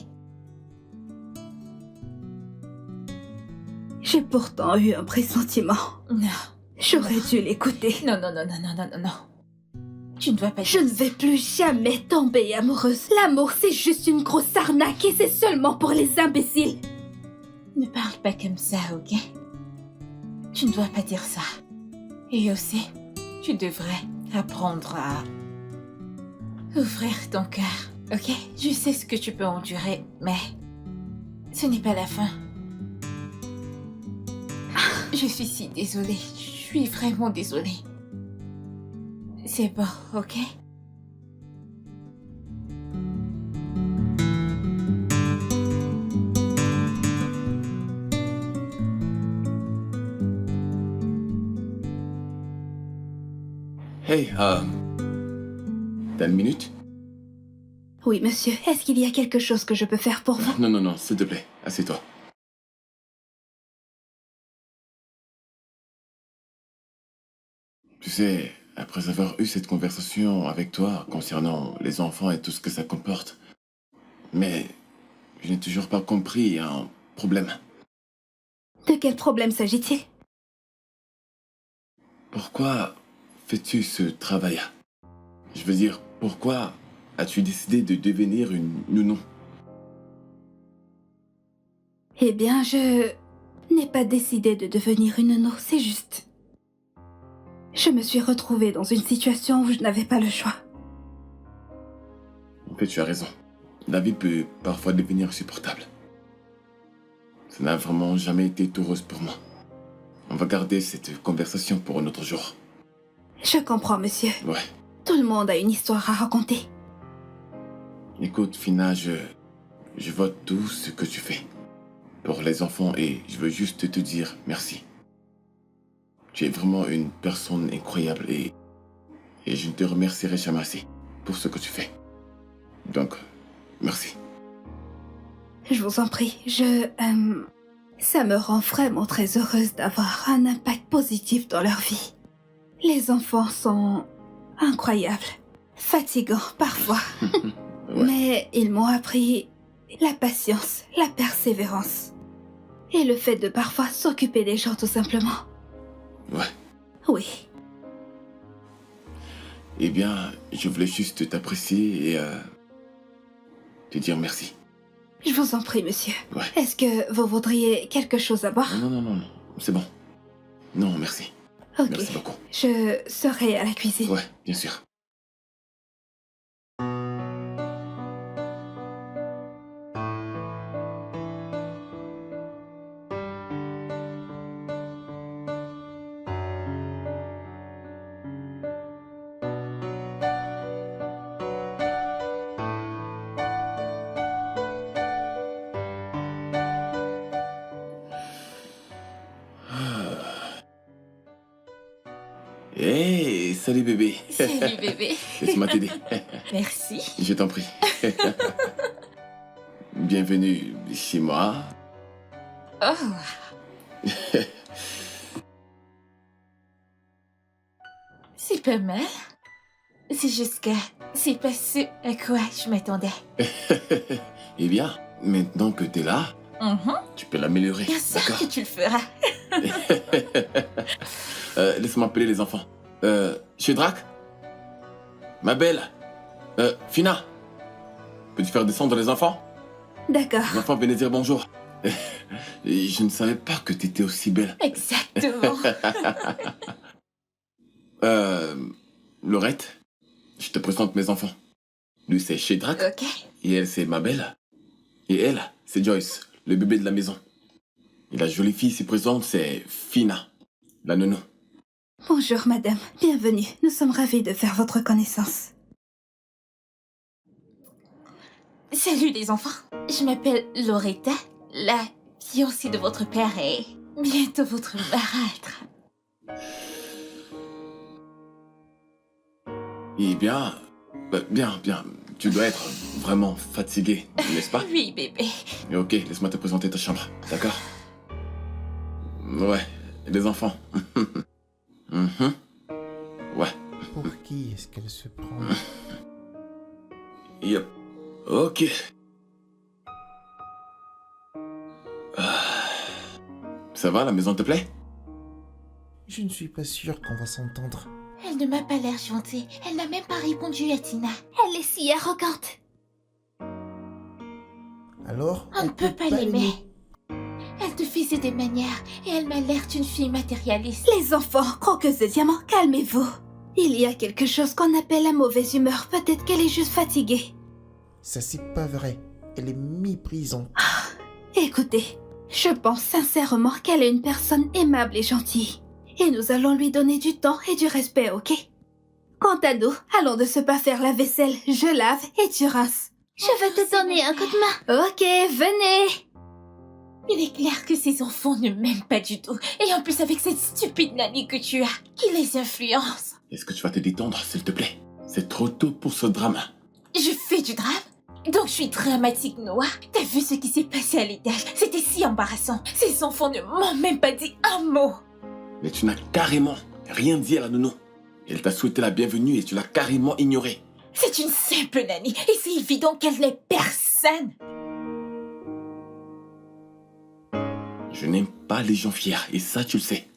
[SPEAKER 1] J'ai pourtant eu un pressentiment.
[SPEAKER 2] Non.
[SPEAKER 1] J'aurais dû l'écouter.
[SPEAKER 2] Non. Tu ne dois pas
[SPEAKER 1] Je
[SPEAKER 2] dire
[SPEAKER 1] ne vais plus jamais tomber amoureuse. L'amour, c'est juste une grosse arnaque et c'est seulement pour les imbéciles.
[SPEAKER 2] Ne parle pas comme ça, ok? Tu ne dois pas dire ça. Et aussi, tu devrais apprendre à ouvrir ton cœur, ok? Je sais ce que tu peux endurer, mais ce n'est pas la fin. Je suis si désolée. Je suis vraiment désolée. C'est bon, ok?
[SPEAKER 3] Hey, t'as une minute?
[SPEAKER 1] Oui, monsieur. Est-ce qu'il y a quelque chose que je peux faire pour vous?
[SPEAKER 3] Non, s'il te plaît, assieds-toi. Tu sais, après avoir eu cette conversation avec toi concernant les enfants et tout ce que ça comporte, mais je n'ai toujours pas compris un problème.
[SPEAKER 1] De quel problème s'agit-il?
[SPEAKER 3] Pourquoi fais-tu ce travail? Je veux dire, pourquoi as-tu décidé de devenir une nounou?
[SPEAKER 1] Eh bien, je n'ai pas décidé de devenir une nounou, c'est juste. Je me suis retrouvée dans une situation où je n'avais pas le choix.
[SPEAKER 3] En fait, tu as raison. La vie peut parfois devenir insupportable. Ça n'a vraiment jamais été tout rose pour moi. On va garder cette conversation pour un autre jour.
[SPEAKER 1] Je comprends, monsieur.
[SPEAKER 3] Ouais.
[SPEAKER 1] Tout le monde a une histoire à raconter.
[SPEAKER 3] Écoute, Fina, je vois tout ce que tu fais pour les enfants et je veux juste te dire merci. Tu es vraiment une personne incroyable et je ne te remercierai jamais assez pour ce que tu fais. Donc, merci.
[SPEAKER 1] Je vous en prie, ça me rend vraiment très heureuse d'avoir un impact positif dans leur vie. Les enfants sont incroyables, fatigants parfois,
[SPEAKER 3] Ouais.
[SPEAKER 1] mais ils m'ont appris la patience, la persévérance et le fait de parfois s'occuper des gens tout simplement.
[SPEAKER 3] Ouais.
[SPEAKER 1] Oui,
[SPEAKER 3] Eh bien, je voulais juste t'apprécier et te dire merci.
[SPEAKER 1] je vous en prie, monsieur.
[SPEAKER 3] Ouais.
[SPEAKER 1] Est-ce que vous voudriez quelque chose à boire?
[SPEAKER 3] Non. C'est bon. Non, merci.
[SPEAKER 1] Ok,
[SPEAKER 3] Merci beaucoup.
[SPEAKER 1] je serai à la cuisine.
[SPEAKER 3] Ouais, bien sûr. Hey, salut bébé.
[SPEAKER 2] Salut bébé.
[SPEAKER 3] Laisse-moi t'aider.
[SPEAKER 2] Merci.
[SPEAKER 3] Je t'en prie. Bienvenue chez moi.
[SPEAKER 2] Oh. C'est pas mal. C'est juste que c'est pas ce à quoi je m'attendais.
[SPEAKER 3] Eh bien, maintenant que t'es là, Tu peux l'améliorer,
[SPEAKER 2] Bien sûr
[SPEAKER 3] d'accord?
[SPEAKER 2] que tu le feras.
[SPEAKER 3] Laisse-moi appeler les enfants. Shedrak? Ma belle? Fina? Peux-tu faire descendre les enfants?
[SPEAKER 1] D'accord.
[SPEAKER 3] Les enfants, venez dire bonjour. Et je ne savais pas que tu étais aussi belle.
[SPEAKER 2] Exactement.
[SPEAKER 3] Laurette, je te présente mes enfants. Lui, c'est Shedrak.
[SPEAKER 2] Ok.
[SPEAKER 3] Et elle, c'est ma belle. Et elle, c'est Joyce, le bébé de la maison. Et la jolie fille ici présente, c'est Fina, la nounou.
[SPEAKER 1] Bonjour, madame. Bienvenue. Nous sommes ravis de faire votre connaissance.
[SPEAKER 2] Salut les enfants. Je m'appelle Loretta, la fiancée de votre père et bientôt votre marâtre.
[SPEAKER 3] Et bien, bien. Tu dois être vraiment fatigué, n'est-ce pas?
[SPEAKER 2] Oui, bébé.
[SPEAKER 3] Et ok, laisse-moi te présenter ta chambre, d'accord? Ouais, et les enfants. Mhm. Ouais,
[SPEAKER 4] Pour qui est-ce qu'elle se prend?
[SPEAKER 3] yep. Ok. Ah. Ça va, la maison te plaît?
[SPEAKER 4] Je ne suis pas sûr qu'on va s'entendre.
[SPEAKER 2] Elle ne m'a pas l'air gentille. Elle n'a même pas répondu à Tina.
[SPEAKER 1] Elle est si arrogante.
[SPEAKER 4] Alors,
[SPEAKER 2] On ne peut pas l'aimer. Elle te faisait des manières et elle m'a l'air d'une fille matérialiste.
[SPEAKER 1] Les enfants, croqueuses de diamants, calmez-vous. Il y a quelque chose qu'on appelle la mauvaise humeur. Peut-être qu'elle est juste fatiguée.
[SPEAKER 4] Ça, c'est pas vrai. Elle est méprisante.
[SPEAKER 1] Écoutez, je pense sincèrement qu'elle est une personne aimable et gentille. Et nous allons lui donner du temps et du respect, ok? Quant à nous, allons de ce pas faire la vaisselle, je lave et tu rinces. Je vais te donner un coup de main. Ok, venez.
[SPEAKER 2] Il est clair que ces enfants ne m'aiment pas du tout. Et en plus avec cette stupide nanny que tu as, qui les influence.
[SPEAKER 3] Est-ce que tu vas te détendre, s'il te plaît? C'est trop tôt pour ce drame.
[SPEAKER 2] Je fais du drame? Donc je suis dramatique, Noah. T'as vu ce qui s'est passé à l'étage? C'était si embarrassant. Ces enfants ne m'ont même pas dit un mot.
[SPEAKER 3] Mais tu n'as carrément rien dit à la nounou. Elle t'a souhaité la bienvenue et tu l'as carrément ignorée.
[SPEAKER 2] C'est une simple nanny et c'est évident qu'elle n'est personne.
[SPEAKER 3] Je n'aime pas les gens fiers et ça tu le sais.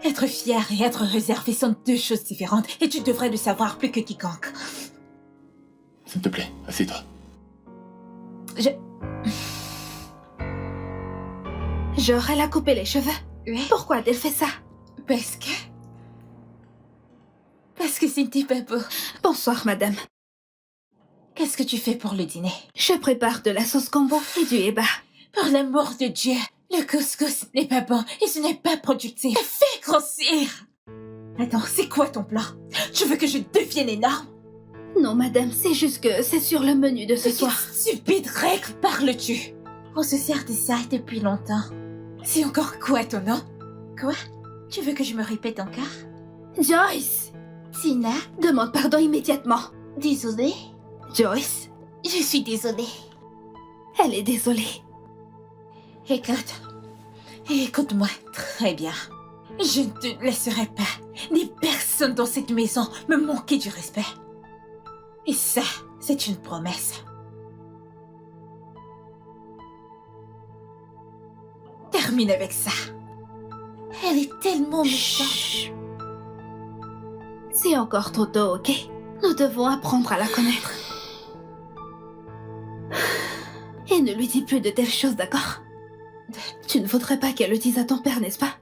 [SPEAKER 2] Être fier et être réservé sont deux choses différentes et tu devrais le savoir plus que quiconque.
[SPEAKER 3] S'il te plaît, assieds-toi.
[SPEAKER 1] Genre, elle a coupé les cheveux.
[SPEAKER 2] Oui,
[SPEAKER 1] Pourquoi a-t-elle fait ça?
[SPEAKER 2] parce que c'était pas beau.
[SPEAKER 1] Bonsoir, madame.
[SPEAKER 2] Qu'est-ce que tu fais pour le dîner?
[SPEAKER 1] Je prépare de la sauce combo et du eba.
[SPEAKER 2] Par l'amour de Dieu, le couscous n'est pas bon et ce n'est pas productif. Fais grossir! Attends, c'est quoi ton plan? Tu veux que je devienne énorme?
[SPEAKER 1] Non, madame, c'est juste que c'est sur le menu de ce
[SPEAKER 2] De
[SPEAKER 1] soir.
[SPEAKER 2] quelle stupide règle parles-tu? On se sert de ça depuis longtemps. C'est encore quoi ton nom? Quoi? Tu veux que je me répète encore?
[SPEAKER 1] Joyce!
[SPEAKER 2] Tina?
[SPEAKER 1] Demande pardon immédiatement.
[SPEAKER 2] Désolée?
[SPEAKER 1] Joyce,
[SPEAKER 2] Je suis désolée.
[SPEAKER 1] elle est désolée.
[SPEAKER 2] Écoute-moi très bien. Je ne te laisserai pas, ni personne dans cette maison, me manquer du respect. Et ça, c'est une promesse. Termine avec ça. Elle est tellement méchante.
[SPEAKER 1] Chut. C'est encore trop tôt, ok? Nous devons apprendre à la connaître. Et ne lui dis plus de telles choses, d'accord? Tu ne voudrais pas qu'elle le dise à ton père, n'est-ce pas?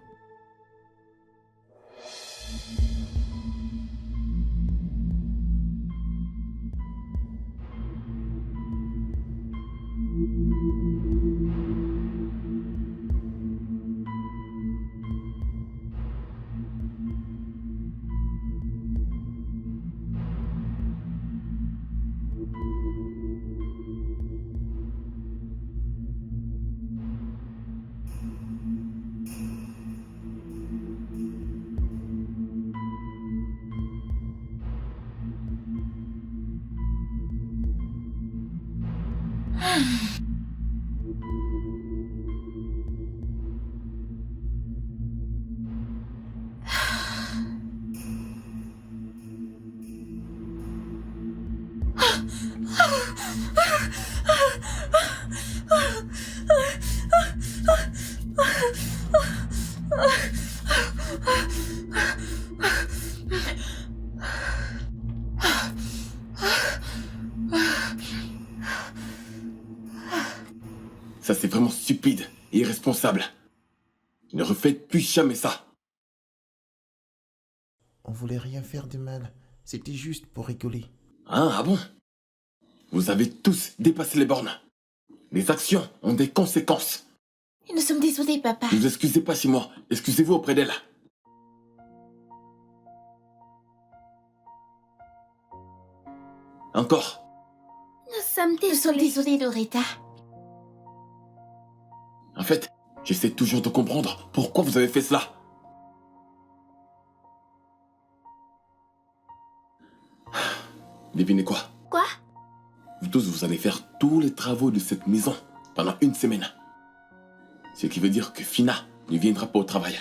[SPEAKER 3] Ça, c'est vraiment stupide et irresponsable. Ne refaites plus jamais ça.
[SPEAKER 4] On voulait rien faire de mal. C'était juste pour rigoler.
[SPEAKER 3] Ah bon? Vous avez tous dépassé les bornes. Les actions ont des conséquences.
[SPEAKER 2] Nous sommes désolés, papa.
[SPEAKER 3] Ne vous excusez pas chez moi. Excusez-vous auprès d'elle. Encore.
[SPEAKER 1] Nous sommes
[SPEAKER 2] Nous sommes
[SPEAKER 1] désolés.
[SPEAKER 2] désolés, Loretta.
[SPEAKER 3] En fait, j'essaie toujours de comprendre pourquoi vous avez fait cela. Devinez quoi?
[SPEAKER 1] Quoi?
[SPEAKER 3] Vous tous, vous allez faire tous les travaux de cette maison pendant une semaine. Ce qui veut dire que Fina ne viendra pas au travail.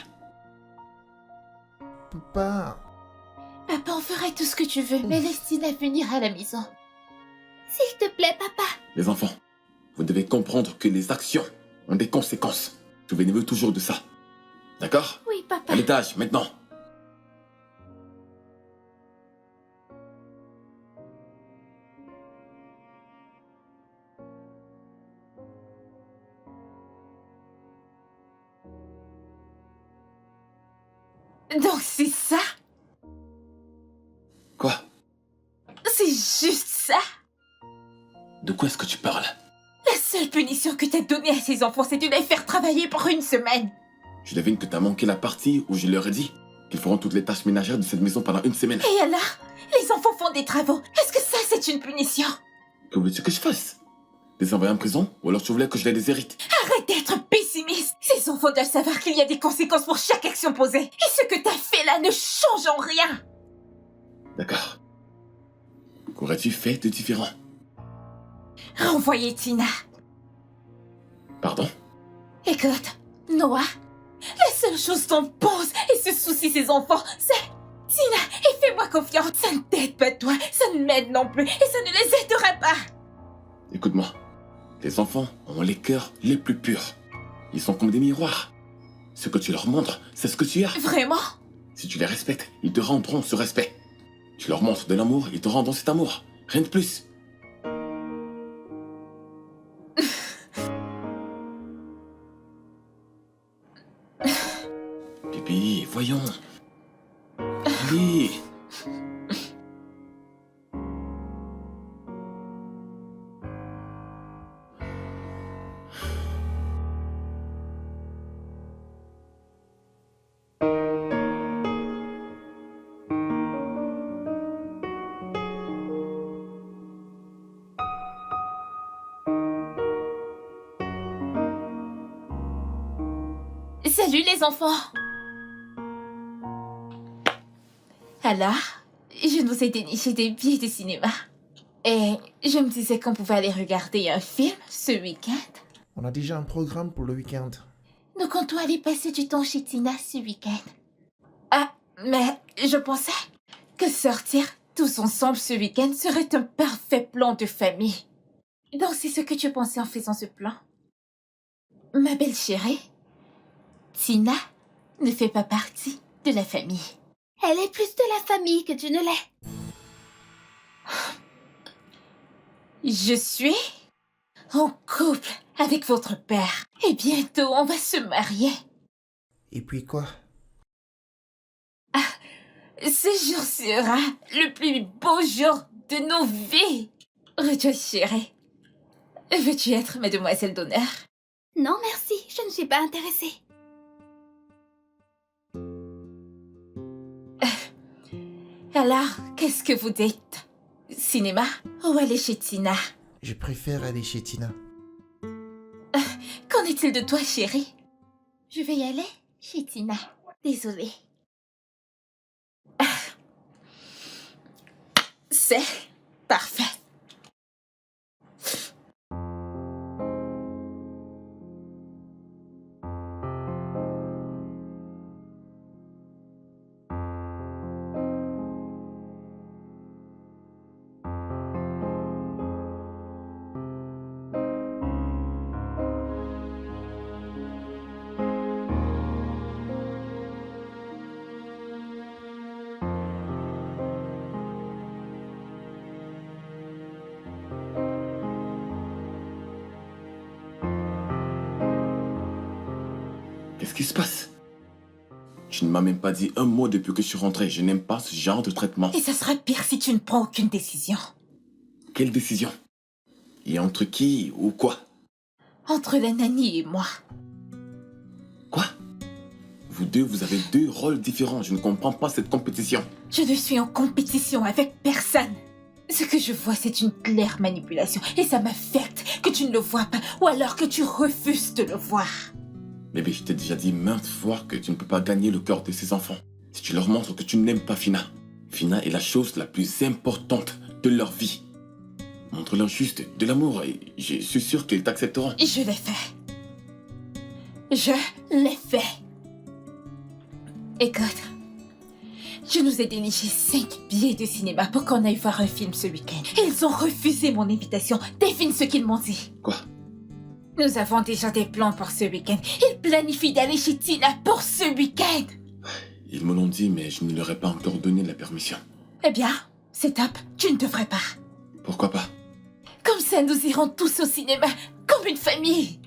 [SPEAKER 4] Papa,
[SPEAKER 2] Papa, on fera tout ce que tu veux, mais laisse Tina venir à la maison.
[SPEAKER 1] S'il te plaît, papa.
[SPEAKER 3] Les enfants, vous devez comprendre que les actions ont des conséquences. Souvenez-vous toujours de ça. D'accord?
[SPEAKER 1] Oui, papa.
[SPEAKER 3] À l'étage, maintenant.
[SPEAKER 2] Donc c'est ça?
[SPEAKER 3] Quoi?
[SPEAKER 2] C'est juste ça?
[SPEAKER 3] De quoi est-ce que tu parles?
[SPEAKER 2] La seule punition que t'as donnée à ces enfants, c'est de les faire travailler pour une semaine.
[SPEAKER 3] Je devine que t'as manqué la partie où je leur ai dit qu'ils feront toutes les tâches ménagères de cette maison pendant une semaine.
[SPEAKER 2] Et alors? Les enfants font des travaux. Est-ce que ça, c'est une punition?
[SPEAKER 3] Que veux-tu que je fasse? Les envoyer en prison? Ou alors tu voulais que je les déshérite?
[SPEAKER 2] Arrête d'être pessimiste. Ces enfants doivent savoir qu'il y a des conséquences pour chaque action posée. Et ce que t'as fait là ne change en rien.
[SPEAKER 3] D'accord. Qu'aurais-tu fait de différent?
[SPEAKER 2] Renvoyez Tina.
[SPEAKER 3] Pardon?
[SPEAKER 2] Écoute, Noah, la seule chose dont pense et se soucie ses enfants, c'est Tina. Et fais-moi confiance. Ça ne t'aide pas toi, ça ne m'aide non plus. Et ça ne les aidera pas.
[SPEAKER 3] Écoute-moi. Les enfants ont les cœurs les plus purs. Ils sont comme des miroirs. Ce que tu leur montres, c'est ce que tu as.
[SPEAKER 2] Vraiment?
[SPEAKER 3] Si tu les respectes, ils te rendront ce respect. Tu leur montres de l'amour, ils te rendront cet amour. Rien de plus. Bibi, voyons. Allez.
[SPEAKER 2] Salut les enfants. Alors, je nous ai déniché des billets de cinéma. Et je me disais qu'on pouvait aller regarder un film ce week-end.
[SPEAKER 4] on a déjà un programme pour le week-end.
[SPEAKER 2] Nous comptons aller passer du temps chez Tina ce week-end. Ah, mais je pensais que sortir tous ensemble ce week-end serait un parfait plan de famille. Donc c'est ce que tu pensais en faisant ce plan? Ma belle chérie, Tina ne fait pas partie de la famille.
[SPEAKER 1] Elle est plus de la famille que tu ne l'es.
[SPEAKER 2] Je suis en couple avec votre père. Et bientôt, on va se marier.
[SPEAKER 4] Et puis quoi?
[SPEAKER 2] Ce jour sera le plus beau jour de nos vies. Rejoice, chérie. Veux-tu être ma demoiselle d'honneur?
[SPEAKER 1] Non, merci, je ne suis pas intéressée.
[SPEAKER 2] Alors, qu'est-ce que vous dites? Cinéma ou aller chez Tina?
[SPEAKER 4] Je préfère aller chez Tina.
[SPEAKER 2] Qu'en est-il de toi, chérie? Je vais y aller chez Tina. Désolée. C'est parfait.
[SPEAKER 3] Qu'est-ce qui se passe? Tu ne m'as même pas dit un mot depuis que je suis rentré. Je n'aime pas ce genre de traitement.
[SPEAKER 2] Et ça sera pire si tu ne prends aucune décision.
[SPEAKER 3] Quelle décision? Et entre qui ou quoi?
[SPEAKER 2] Entre la nanny et moi.
[SPEAKER 3] Quoi? Vous deux, vous avez deux rôles différents. Je ne comprends pas cette compétition.
[SPEAKER 2] Je ne suis en compétition avec personne. Ce que je vois, c'est une claire manipulation. Et ça m'affecte que tu ne le vois pas, ou alors que tu refuses de le voir.
[SPEAKER 3] Bébé, je t'ai déjà dit maintes fois que tu ne peux pas gagner le cœur de ces enfants. Si tu leur montres que tu n'aimes pas Fina. Fina est la chose la plus importante de leur vie. Montre-leur juste de l'amour et je suis sûr qu'ils t'accepteront.
[SPEAKER 2] Et je l'ai fait. Je l'ai fait. Écoute, je nous ai déniché 5 billets de cinéma pour qu'on aille voir un film ce week-end. Ils ont refusé mon invitation. Devine ce qu'ils m'ont dit.
[SPEAKER 3] Quoi?
[SPEAKER 2] Nous avons déjà des plans pour ce week-end. Ils planifient d'aller chez Tina pour ce week-end.
[SPEAKER 3] Ils me l'ont dit, mais je ne leur ai pas encore donné la permission.
[SPEAKER 2] Eh bien, c'est top. Tu ne devrais pas.
[SPEAKER 3] Pourquoi pas?
[SPEAKER 2] Comme ça, nous irons tous au cinéma, comme une famille.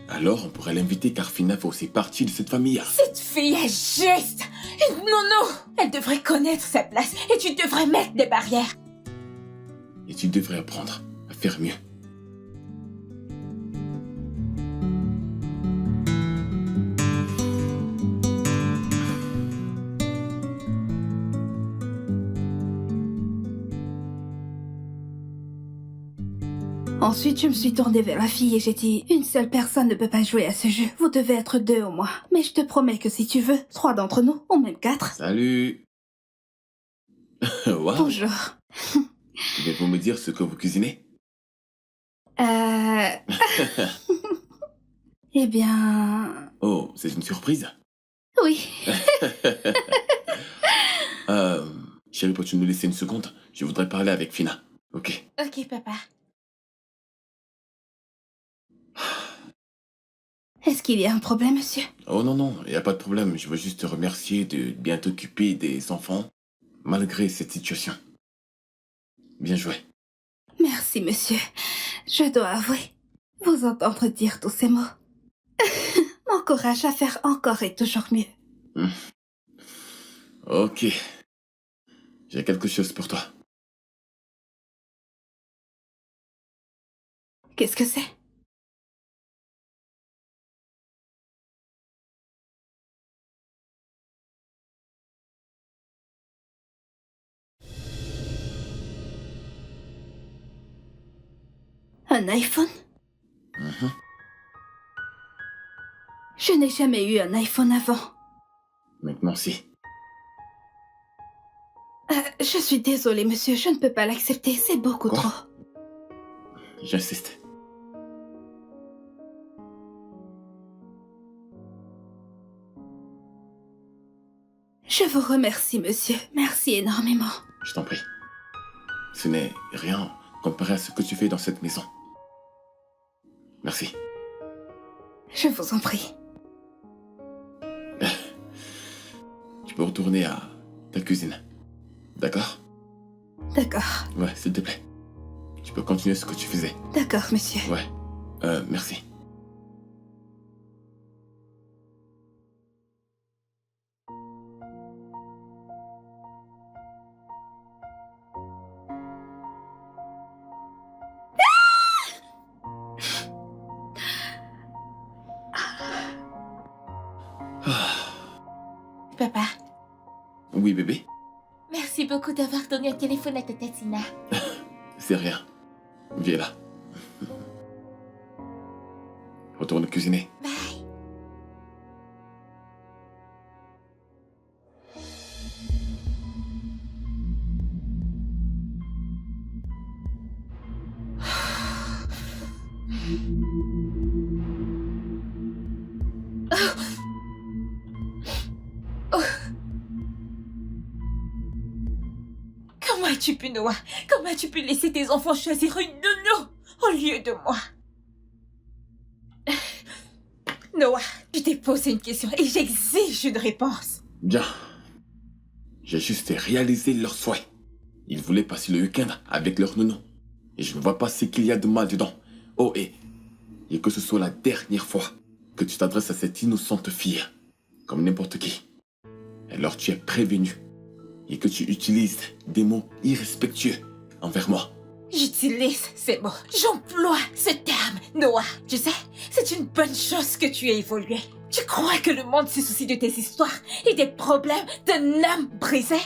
[SPEAKER 3] Alors, on pourrait l'inviter car Fina fait aussi partie de cette famille.
[SPEAKER 2] Cette fille est juste une nounou. Elle devrait connaître sa place et tu devrais mettre des barrières.
[SPEAKER 3] Et tu devrais apprendre à faire mieux.
[SPEAKER 1] Ensuite, je me suis tournée vers la fille et j'ai dit « Une seule personne ne peut pas jouer à ce jeu. Vous devez être 2 au moins. Mais je te promets que si tu veux, 3 d'entre nous, ou même 4.
[SPEAKER 3] Salut. Wow.
[SPEAKER 1] Bonjour.
[SPEAKER 3] Pouvez-vous me dire ce que vous cuisinez?
[SPEAKER 1] Eh bien...
[SPEAKER 3] Oh, c'est une surprise.
[SPEAKER 1] Oui.
[SPEAKER 3] Chérie, peux-tu nous laisser une seconde? Je voudrais parler avec Fina. Ok.
[SPEAKER 2] Ok, papa.
[SPEAKER 1] Est-ce qu'il y a un problème, monsieur?
[SPEAKER 3] Oh non, non, il n'y a pas de problème. Je veux juste te remercier de bien t'occuper des enfants, malgré cette situation. Bien joué.
[SPEAKER 1] Merci, monsieur. Je dois avouer, vous entendre dire tous ces mots m'encourage à faire encore et toujours mieux.
[SPEAKER 3] Ok. J'ai quelque chose pour toi.
[SPEAKER 1] Qu'est-ce que c'est? Un iPhone?
[SPEAKER 3] Mhm.
[SPEAKER 1] Je n'ai jamais eu un iPhone avant.
[SPEAKER 3] Maintenant, si.
[SPEAKER 1] Je suis désolée, monsieur, je ne peux pas l'accepter, c'est beaucoup
[SPEAKER 3] Quoi?
[SPEAKER 1] trop.
[SPEAKER 3] J'insiste.
[SPEAKER 1] Je vous remercie, monsieur. Merci énormément.
[SPEAKER 3] Je t'en prie. Ce n'est rien comparé à ce que tu fais dans cette maison. Merci.
[SPEAKER 1] Je vous en prie.
[SPEAKER 3] Tu peux retourner à ta cuisine. D'accord?
[SPEAKER 1] D'accord.
[SPEAKER 3] Ouais, s'il te plaît. Tu peux continuer ce que tu faisais.
[SPEAKER 1] D'accord, monsieur.
[SPEAKER 3] Ouais. Merci.
[SPEAKER 2] Papa,
[SPEAKER 3] Oui, bébé?
[SPEAKER 2] merci beaucoup d'avoir donné un téléphone à Tata Tina.
[SPEAKER 3] C'est rien. Viens là. Retourne cuisiner.
[SPEAKER 2] Bye. Comment as-tu pu, Noah? Comment as-tu pu laisser tes enfants choisir une nounou au lieu de moi? Noah, tu t'es posé une question et j'exige une réponse.
[SPEAKER 3] Bien. J'ai juste réalisé leur souhait. Ils voulaient passer le week-end avec leur nounou. Et je ne vois pas ce qu'il y a de mal dedans. Oh, et que ce soit la dernière fois que tu t'adresses à cette innocente fille, comme n'importe qui. Alors tu es prévenu, et que tu utilises des mots irrespectueux envers moi.
[SPEAKER 2] J'utilise ces mots, j'emploie ce terme, Noah. Tu sais, c'est une bonne chose que tu aies évolué. Tu crois que le monde se soucie de tes histoires et des problèmes d'un âme brisée?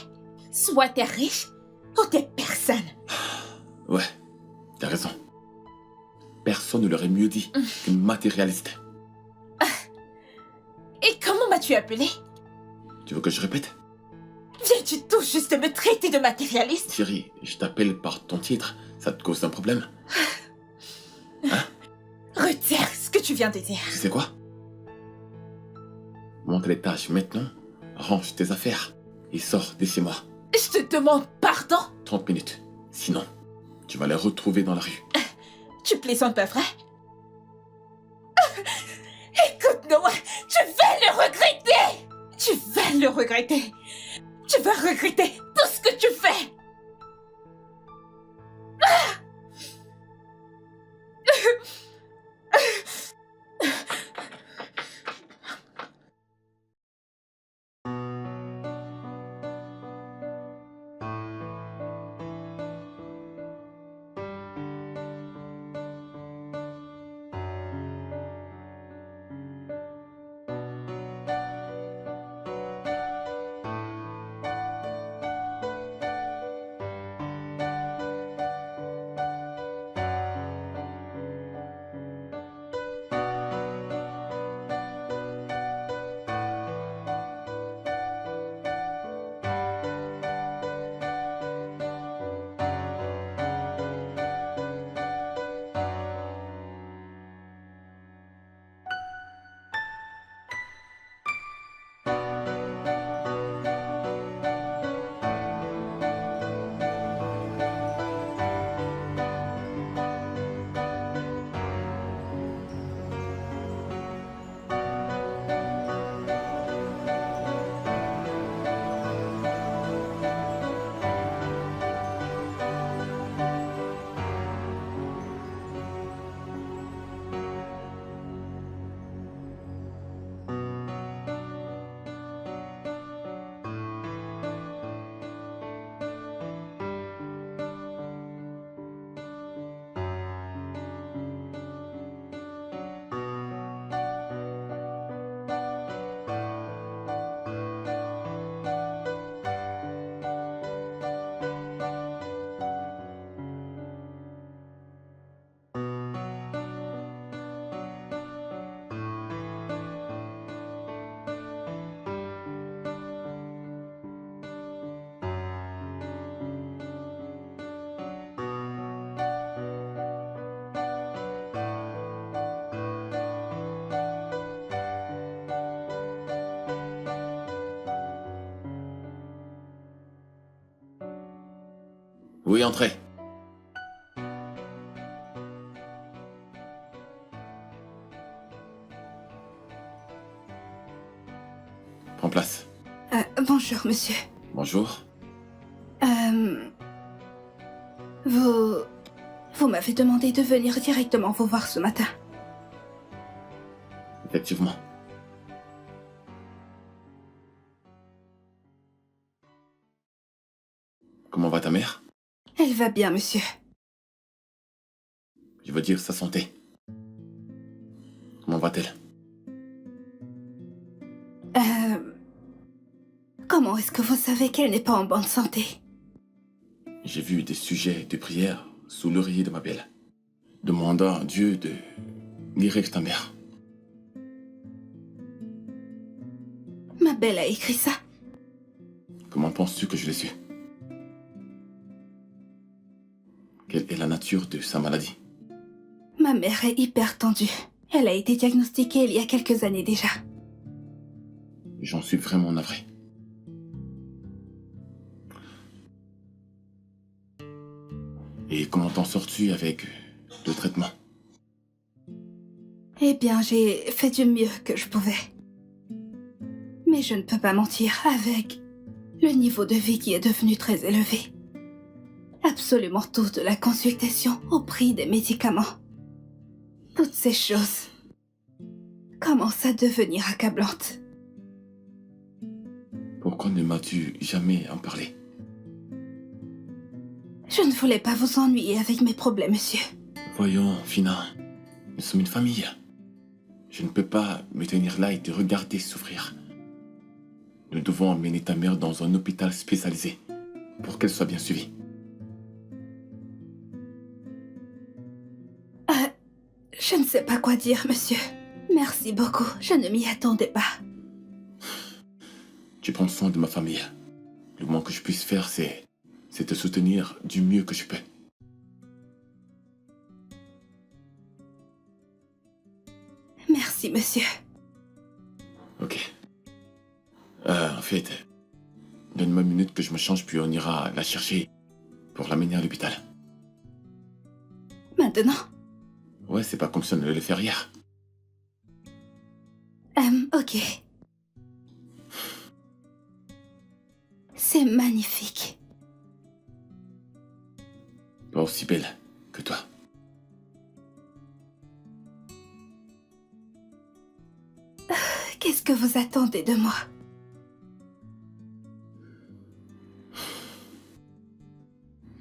[SPEAKER 2] Soit t'es riche, ou t'es personne.
[SPEAKER 3] Ouais, t'as raison. Personne ne l'aurait mieux dit qu'une matérialiste.
[SPEAKER 2] Et comment m'as-tu appelé?
[SPEAKER 3] Tu veux que je répète?
[SPEAKER 2] Viens-tu tout juste me traiter de matérialiste?
[SPEAKER 3] Thierry, je t'appelle par ton titre, ça te cause un problème?
[SPEAKER 2] Retire ce que tu viens de dire.
[SPEAKER 3] Tu sais quoi? Monte les tâches maintenant, range tes affaires et sors de chez moi.
[SPEAKER 2] Je te demande pardon?
[SPEAKER 3] 30 minutes. Sinon, tu vas les retrouver dans la rue.
[SPEAKER 2] Tu plaisantes pas vrai? Écoute Noah, tu vas le regretter! Tu vas le regretter! Tu vas regretter tout ce que tu fais!
[SPEAKER 3] Oui, entrez. Prends place.
[SPEAKER 1] Bonjour, monsieur.
[SPEAKER 3] Bonjour.
[SPEAKER 1] Vous m'avez demandé de venir directement vous voir ce matin.
[SPEAKER 3] Effectivement. Comment va ta mère?
[SPEAKER 1] Elle va bien, monsieur.
[SPEAKER 3] Je veux dire sa santé. Comment va-t-elle?
[SPEAKER 1] Comment est-ce que vous savez qu'elle n'est pas en bonne santé?
[SPEAKER 3] J'ai vu des sujets de prière sous l'oreiller de ma belle, demandant à Dieu de guérir ta mère.
[SPEAKER 1] Ma belle a écrit ça.
[SPEAKER 3] Comment penses-tu que je l'ai su? Quelle est la nature de sa maladie?
[SPEAKER 1] Ma mère est hyper tendue. Elle a été diagnostiquée il y a quelques années déjà.
[SPEAKER 3] J'en suis vraiment navré. Et comment t'en sors-tu avec le traitement?
[SPEAKER 1] Eh bien, j'ai fait du mieux que je pouvais. Mais je ne peux pas mentir, avec le niveau de vie qui est devenu très élevé. Absolument tout, de la consultation au prix des médicaments. Toutes ces choses commence à devenir accablante.
[SPEAKER 3] Pourquoi ne m'as-tu jamais en parlé?
[SPEAKER 1] Je ne voulais pas vous ennuyer avec mes problèmes, monsieur.
[SPEAKER 3] Voyons, Fina, nous sommes une famille. Je ne peux pas me tenir là et te regarder souffrir. Nous devons emmener ta mère dans un hôpital spécialisé pour qu'elle soit bien suivie.
[SPEAKER 1] Je ne sais pas quoi dire, monsieur. Merci beaucoup, je ne m'y attendais pas.
[SPEAKER 3] Tu prends soin de ma famille. Le moins que je puisse faire, c'est te soutenir du mieux que je peux.
[SPEAKER 1] Merci, monsieur.
[SPEAKER 3] Ok. En fait, donne-moi une minute que je me change, puis on ira la chercher pour l'amener à l'hôpital.
[SPEAKER 1] Maintenant?
[SPEAKER 3] Ouais, c'est pas comme si on allait le faire hier.
[SPEAKER 1] Ok. C'est magnifique.
[SPEAKER 3] Pas aussi belle que toi.
[SPEAKER 1] Qu'est-ce que vous attendez de moi?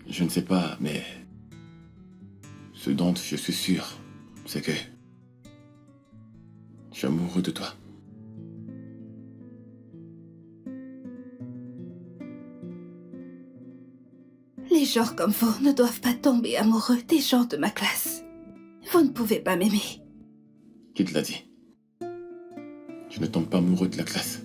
[SPEAKER 3] Je ne sais pas, mais ce dont je suis sûr, c'est que je suis amoureux de toi.
[SPEAKER 1] Les gens comme vous ne doivent pas tomber amoureux des gens de ma classe. Vous ne pouvez pas m'aimer.
[SPEAKER 3] Qui te l'a dit? Je ne tombe pas amoureux de la classe.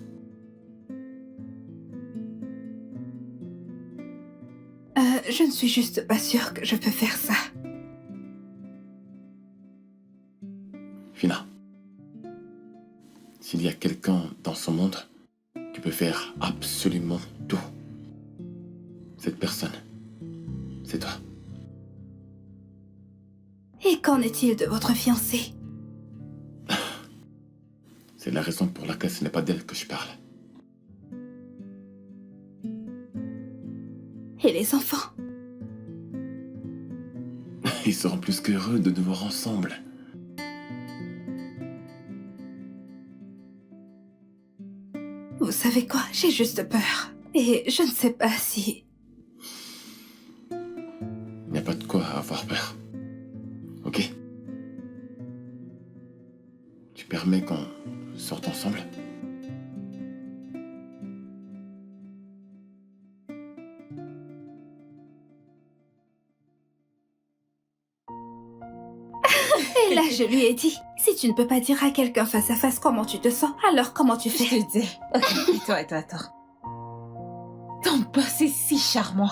[SPEAKER 1] Je ne suis juste pas sûre que je peux faire ça.
[SPEAKER 3] Fina, s'il y a quelqu'un dans ce monde qui peut faire absolument tout, cette personne, c'est toi.
[SPEAKER 1] Et qu'en est-il de votre fiancé?
[SPEAKER 3] C'est la raison pour laquelle ce n'est pas d'elle que je parle.
[SPEAKER 1] Et les enfants?
[SPEAKER 3] Ils seront plus qu'heureux de nous voir ensemble.
[SPEAKER 1] Vous savez quoi? J'ai juste peur. Et je ne sais pas si...
[SPEAKER 3] Il n'y a pas de quoi avoir peur. Ok? Tu permets qu'on sorte ensemble?
[SPEAKER 1] Et là, je lui ai dit, si tu ne peux pas dire à quelqu'un face à face comment tu te sens, alors comment tu
[SPEAKER 2] Je
[SPEAKER 1] fais?
[SPEAKER 2] te dis. Ok, attends. Ton boss est si charmant.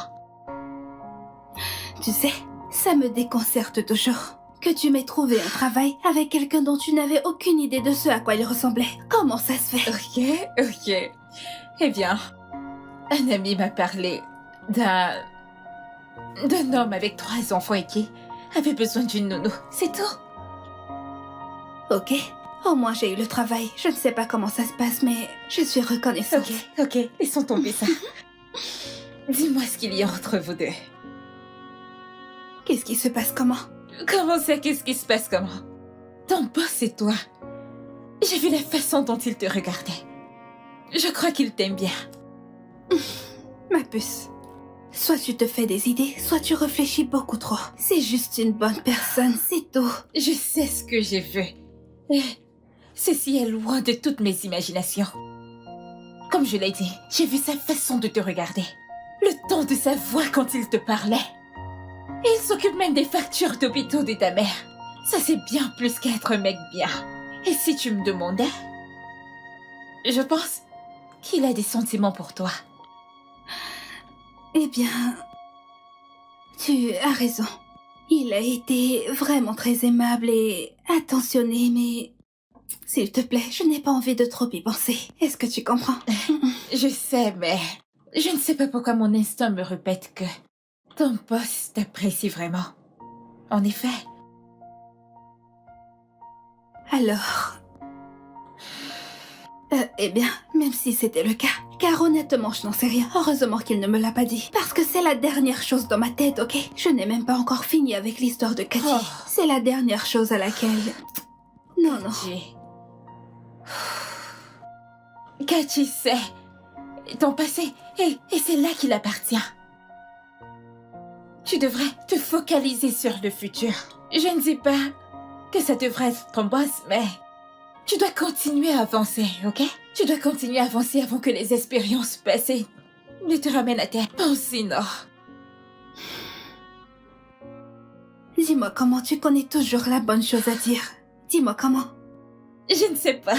[SPEAKER 1] Tu sais, ça me déconcerte toujours. Que tu m'aies trouvé un travail avec quelqu'un dont tu n'avais aucune idée de ce à quoi il ressemblait. Comment ça se fait?
[SPEAKER 2] Ok. Eh bien, un ami m'a parlé d'un homme avec 3 enfants et qui avait besoin d'une nounou. C'est tout.
[SPEAKER 1] Ok, au moins j'ai eu le travail. Je ne sais pas comment ça se passe, mais je suis reconnaissante.
[SPEAKER 2] Ok, laissons tomber ça. Dis-moi ce qu'il y a entre vous deux.
[SPEAKER 1] Qu'est-ce qui se passe comment?
[SPEAKER 2] Comment ça, qu'est-ce qui se passe comment? Ton boss et toi. J'ai vu la façon dont il te regardait. Je crois qu'il t'aime bien.
[SPEAKER 1] Ma puce. Soit tu te fais des idées, soit tu réfléchis beaucoup trop. C'est juste une bonne personne, c'est tout.
[SPEAKER 2] Je sais ce que j'ai vu. Et ceci est loin de toutes mes imaginations. Comme je l'ai dit, j'ai vu sa façon de te regarder. Le ton de sa voix quand il te parlait. Et il s'occupe même des factures d'hôpitaux de ta mère. Ça c'est bien plus qu'être un mec bien. Et si tu me demandais, je pense qu'il a des sentiments pour toi.
[SPEAKER 1] Eh bien, tu as raison. Il a été vraiment très aimable et attentionné, mais... S'il te plaît, je n'ai pas envie de trop y penser. Est-ce que tu comprends?
[SPEAKER 2] Je sais, mais je ne sais pas pourquoi mon instinct me répète que ton boss t'apprécie vraiment. En effet.
[SPEAKER 1] Alors... eh bien, même si c'était le cas, car honnêtement, je n'en sais rien. Heureusement qu'il ne me l'a pas dit. Parce que c'est la dernière chose dans ma tête, ok? Je n'ai même pas encore fini avec l'histoire de Cathy.
[SPEAKER 2] Oh.
[SPEAKER 1] C'est la dernière chose à laquelle... Non.
[SPEAKER 2] J'ai- Kachi sait ton passé et c'est là qu'il appartient. Tu devrais te focaliser sur le futur. Je ne dis pas que ça devrait être ton boss, mais tu dois continuer à avancer, ok? Tu dois continuer à avancer avant que les expériences passées ne te ramènent à terre. Sinon,
[SPEAKER 1] Dis-moi comment tu connais toujours la bonne chose à dire. Dis-moi comment.
[SPEAKER 2] je ne sais pas.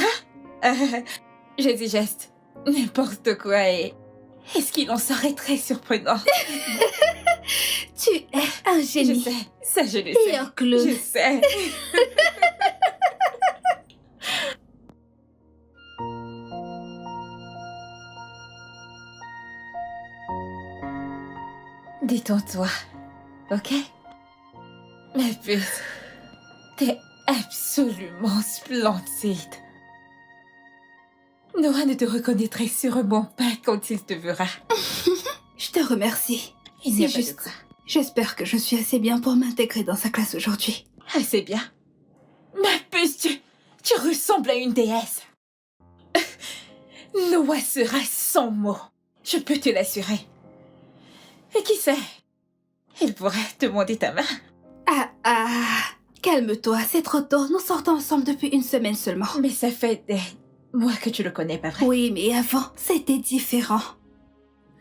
[SPEAKER 2] Je dis juste n'importe quoi et ce qu'il en serait très surprenant.
[SPEAKER 1] Tu es un
[SPEAKER 2] Je
[SPEAKER 1] génie.
[SPEAKER 2] sais, ça je le
[SPEAKER 1] Et
[SPEAKER 2] sais.
[SPEAKER 1] un clown.
[SPEAKER 2] Je sais. Détends-toi, ok? Ma puce, t'es absolument splendide. Noah ne te reconnaîtrait sûrement pas quand il te verra.
[SPEAKER 1] Je te remercie.
[SPEAKER 2] Il n'y a
[SPEAKER 1] C'est
[SPEAKER 2] pas de
[SPEAKER 1] juste.
[SPEAKER 2] quoi.
[SPEAKER 1] J'espère que je suis assez bien pour m'intégrer dans sa classe aujourd'hui.
[SPEAKER 2] Ah, c'est bien. Ma puce, tu ressembles à une déesse. Noah sera sans mots. Je peux te l'assurer. Et qui sait? Il pourrait te demander ta main.
[SPEAKER 1] Calme-toi, c'est trop tôt. Nous sortons ensemble depuis une semaine seulement.
[SPEAKER 2] Mais ça fait des mois que tu le connais, pas vrai?
[SPEAKER 1] Oui, mais avant, c'était différent.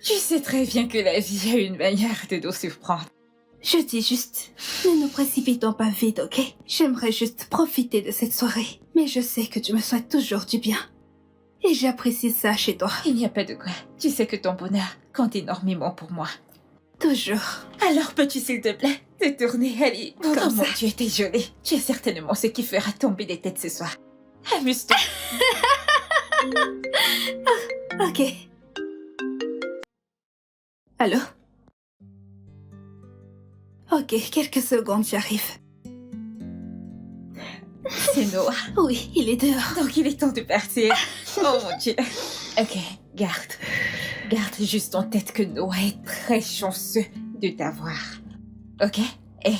[SPEAKER 2] Tu sais très bien que la vie a une manière de nous surprendre.
[SPEAKER 1] Je dis juste, ne nous précipitons pas vite, ok? J'aimerais juste profiter de cette soirée. Mais je sais que tu me souhaites toujours du bien. Et j'apprécie ça chez toi.
[SPEAKER 2] Il n'y a pas de quoi. Tu sais que ton bonheur compte énormément pour moi.
[SPEAKER 1] Toujours.
[SPEAKER 2] Alors peux-tu s'il te plaît te tourner, Ali?
[SPEAKER 1] Comme
[SPEAKER 2] Oh mon
[SPEAKER 1] ça.
[SPEAKER 2] Dieu, t'es jolie. Tu es certainement ce qui fera tomber des têtes ce soir. Amuse-toi.
[SPEAKER 1] Ok. Allô? Ok, quelques secondes, j'arrive.
[SPEAKER 2] C'est Noah.
[SPEAKER 1] Oui, il est dehors.
[SPEAKER 2] Donc il est temps de partir. Oh mon Dieu. Ok, garde juste en tête que Noah est très chanceux de t'avoir. Ok? Et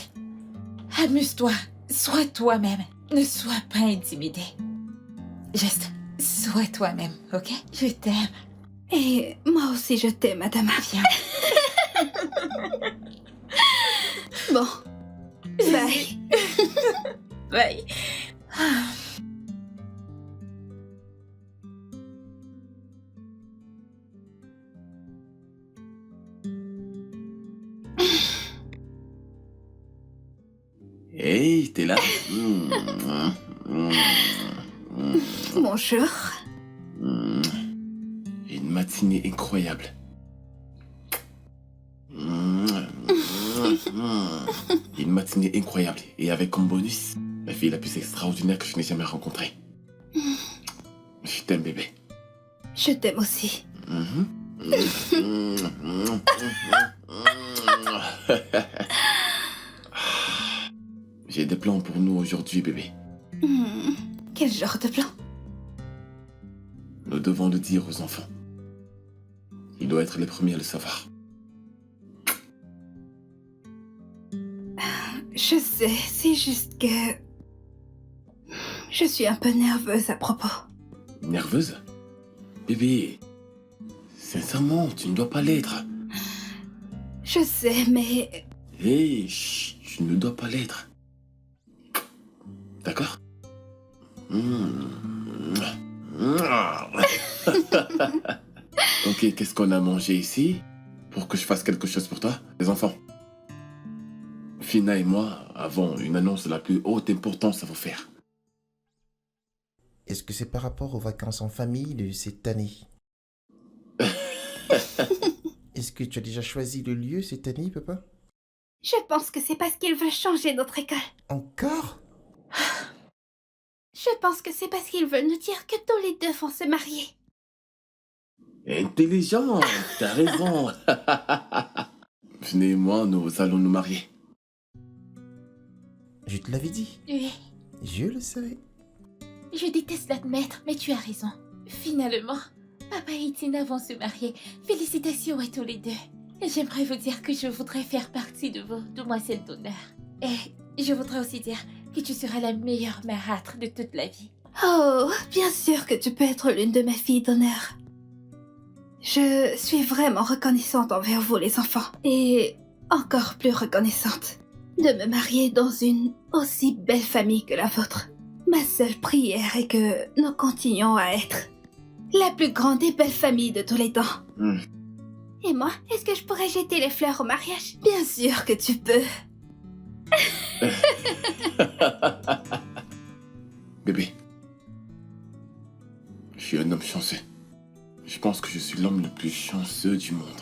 [SPEAKER 2] amuse-toi. Sois toi-même. Ne sois pas intimidé. Juste, sois toi-même, ok? Je t'aime.
[SPEAKER 1] Et moi aussi, je t'aime, madame.
[SPEAKER 2] Viens.
[SPEAKER 1] Bon. Bye.
[SPEAKER 2] Bye. Ah.
[SPEAKER 3] Hey, t'es là?
[SPEAKER 1] Bonjour.
[SPEAKER 3] Une matinée incroyable. Une matinée incroyable. Et avec comme bonus, la fille la plus extraordinaire que je n'ai jamais rencontrée. Je t'aime, bébé.
[SPEAKER 1] Je t'aime aussi.
[SPEAKER 3] J'ai des plans pour nous aujourd'hui, bébé.
[SPEAKER 1] Quel genre de plan?
[SPEAKER 3] Nous devons le dire aux enfants. Ils doivent être les premiers à le savoir.
[SPEAKER 1] Je sais, c'est juste que... Je suis un peu nerveuse à propos.
[SPEAKER 3] Nerveuse? Bébé, sincèrement, tu ne dois pas l'être.
[SPEAKER 1] Je sais, mais...
[SPEAKER 3] Hé, chut, tu ne dois pas l'être. D'accord? Ok, qu'est-ce qu'on a mangé ici? Pour que je fasse quelque chose pour toi, les enfants. Fina et moi avons une annonce de la plus haute importance à vous faire.
[SPEAKER 4] Est-ce que c'est par rapport aux vacances en famille de cette année? Est-ce que tu as déjà choisi le lieu cette année, papa?
[SPEAKER 1] Je pense que c'est parce qu'ils veulent changer notre école.
[SPEAKER 4] Encore?
[SPEAKER 1] Je pense que c'est parce qu'ils veulent nous dire que tous les deux vont se marier.
[SPEAKER 3] Intelligent, t'as raison. Venez et moi, nous allons nous marier.
[SPEAKER 4] Je te l'avais dit.
[SPEAKER 2] Oui,
[SPEAKER 4] Je le savais.
[SPEAKER 2] je déteste l'admettre, mais tu as raison. Finalement, papa et Tina vont se marier. Félicitations à tous les deux. Et j'aimerais vous dire que je voudrais faire partie de vos demoiselles d'honneur. Et je voudrais aussi dire que tu seras la meilleure marâtre de toute la vie.
[SPEAKER 1] Oh, bien sûr que tu peux être l'une de mes filles d'honneur. Je suis vraiment reconnaissante envers vous, les enfants. Et encore plus reconnaissante de me marier dans une aussi belle famille que la vôtre. Ma seule prière est que nous continuions à être la plus grande et belle famille de tous les temps. Et moi, est-ce que je pourrais jeter les fleurs au mariage? Bien sûr que tu peux.
[SPEAKER 3] Bébé, je suis un homme chanceux. Je pense que je suis l'homme le plus chanceux du monde.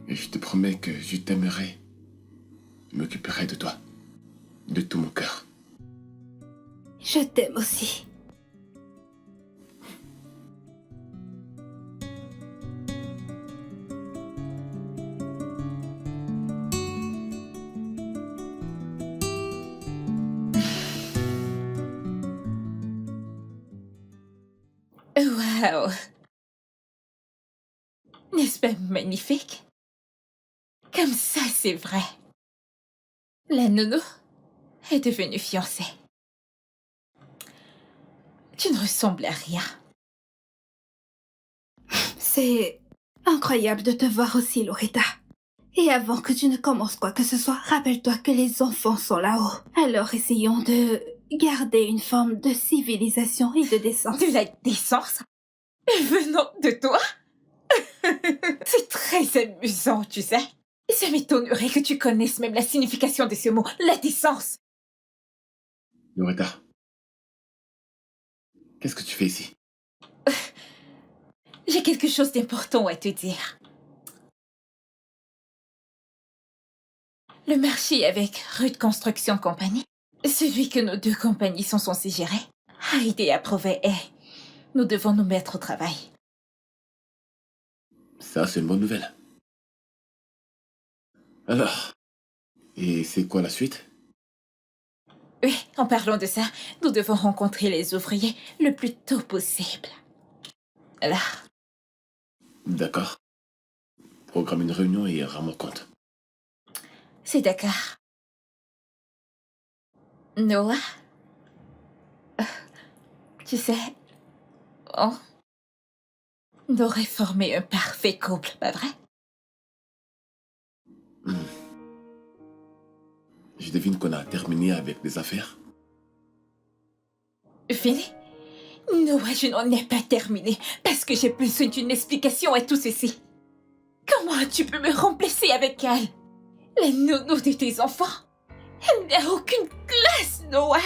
[SPEAKER 3] Et je te promets que je t'aimerai. Je m'occuperai de toi. De tout mon cœur.
[SPEAKER 1] Je t'aime aussi.
[SPEAKER 2] Waouh! N'est-ce pas magnifique? Comme ça, c'est vrai. La nounou est devenue fiancée. Tu ne ressembles à rien.
[SPEAKER 1] C'est incroyable de te voir aussi, Loretta. Et avant que tu ne commences quoi que ce soit, rappelle-toi que les enfants sont là-haut. Alors essayons de garder une forme de civilisation et de décence.
[SPEAKER 2] De la décence? Venant de toi? C'est très amusant, tu sais. Ça m'étonnerait que tu connaisses même la signification de ce mot, la décence.
[SPEAKER 3] Loretta, qu'est-ce que tu fais ici?
[SPEAKER 2] J'ai quelque chose d'important à te dire. Le marché avec Rude Construction Company, celui que nos deux compagnies sont censées gérer, a été approuvé et nous devons nous mettre au travail.
[SPEAKER 3] Ça, c'est une bonne nouvelle. Alors, et c'est quoi la suite?
[SPEAKER 2] Oui, en parlant de ça, nous devons rencontrer les ouvriers le plus tôt possible. Alors,
[SPEAKER 3] D'accord. Programme une réunion et rends-moi compte.
[SPEAKER 2] c'est d'accord. Noah, tu sais, on aurait formé un parfait couple, pas vrai?
[SPEAKER 3] Je devine qu'on a terminé avec les affaires.
[SPEAKER 2] Fini? Noah, je n'en ai pas terminé parce que j'ai besoin d'une explication à tout ceci. Comment tu peux me remplacer avec elle? La nounou de tes enfants? Elle n'a aucune classe, Noah!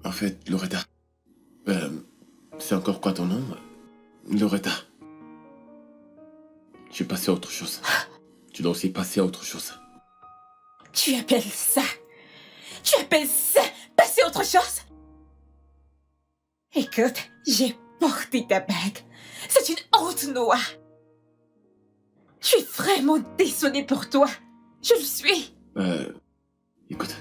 [SPEAKER 3] En fait, Loretta, c'est encore quoi ton nom? Loretta. Je suis passé à autre chose. Tu dois aussi passer à autre chose.
[SPEAKER 2] Tu appelles ça passer à autre chose? Écoute, j'ai porté ta bague. C'est une honte, Noah. Je suis vraiment désolée pour toi. Je le suis.
[SPEAKER 3] Écoute,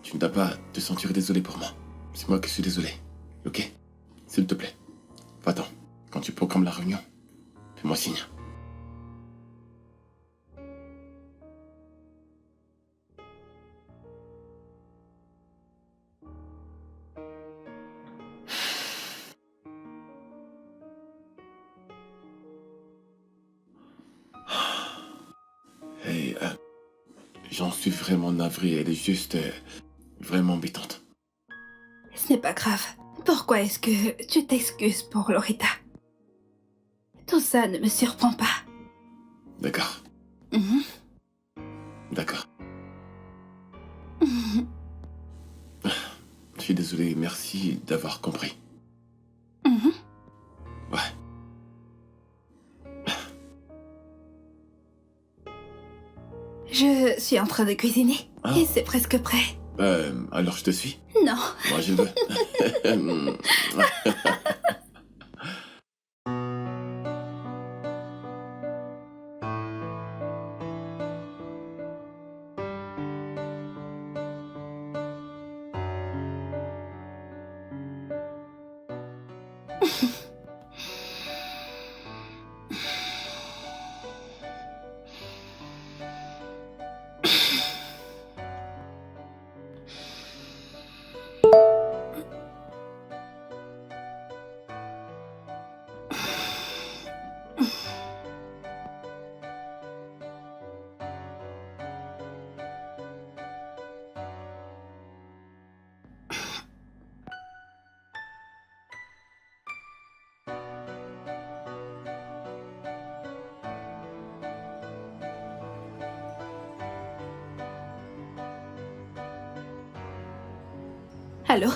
[SPEAKER 3] tu ne dois pas te sentir désolé pour moi. C'est moi qui suis désolé. Ok? S'il te plaît. Va-t'en. Quand tu programmes la réunion, fais-moi signe. Hey, j'en suis vraiment navré. Elle est juste vraiment embêtante.
[SPEAKER 1] Ce n'est pas grave. Pourquoi est-ce que tu t'excuses pour Loretta? Tout ça ne me surprend pas.
[SPEAKER 3] D'accord.
[SPEAKER 1] Mhm.
[SPEAKER 3] D'accord.
[SPEAKER 1] Mhm.
[SPEAKER 3] Je suis désolé. Merci d'avoir compris.
[SPEAKER 1] Mhm.
[SPEAKER 3] Ouais.
[SPEAKER 1] Je suis en train de cuisiner.
[SPEAKER 3] Ah.
[SPEAKER 1] Et c'est presque prêt.
[SPEAKER 3] Alors je te suis.
[SPEAKER 1] Non.
[SPEAKER 3] Moi je veux.
[SPEAKER 1] Allô?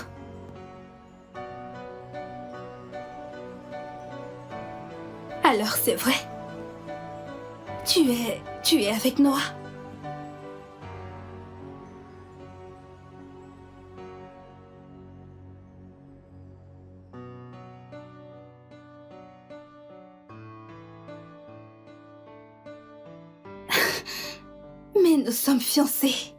[SPEAKER 1] Alors c'est vrai. Tu es avec Noah? Mais nous sommes fiancés.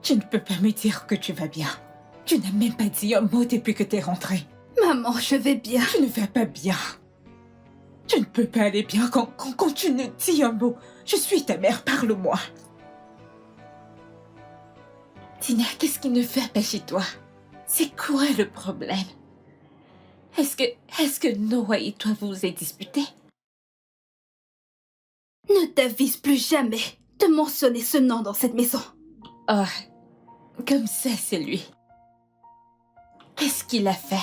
[SPEAKER 2] Tu ne peux pas me dire que tu vas bien. Tu n'as même pas dit un mot depuis que t'es rentrée.
[SPEAKER 1] Maman, je vais bien.
[SPEAKER 2] Tu ne vas pas bien. Tu ne peux pas aller bien quand tu ne dis un mot. Je suis ta mère, parle-moi. Tina, qu'est-ce qui ne va pas chez toi? C'est quoi le problème? Est-ce que Noah et toi vous êtes disputés?
[SPEAKER 1] Ne t'avise plus jamais de mentionner ce nom dans cette maison.
[SPEAKER 2] Oh, comme ça c'est lui. Qu'est-ce qu'il a fait?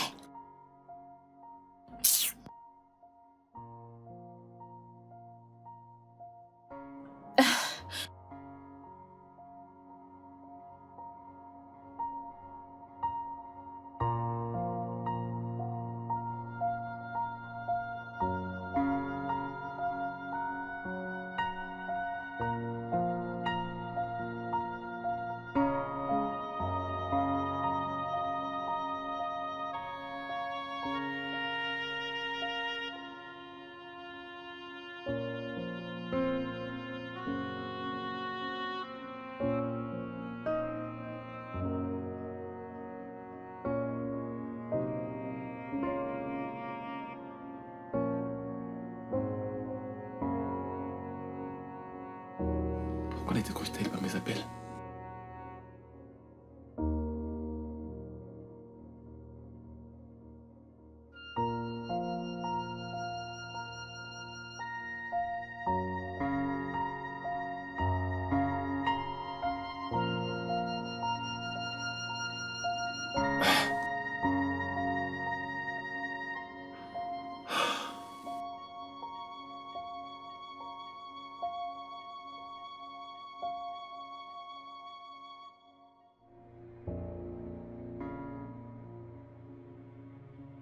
[SPEAKER 3] Pourquoi elle était crocheté par mes appels?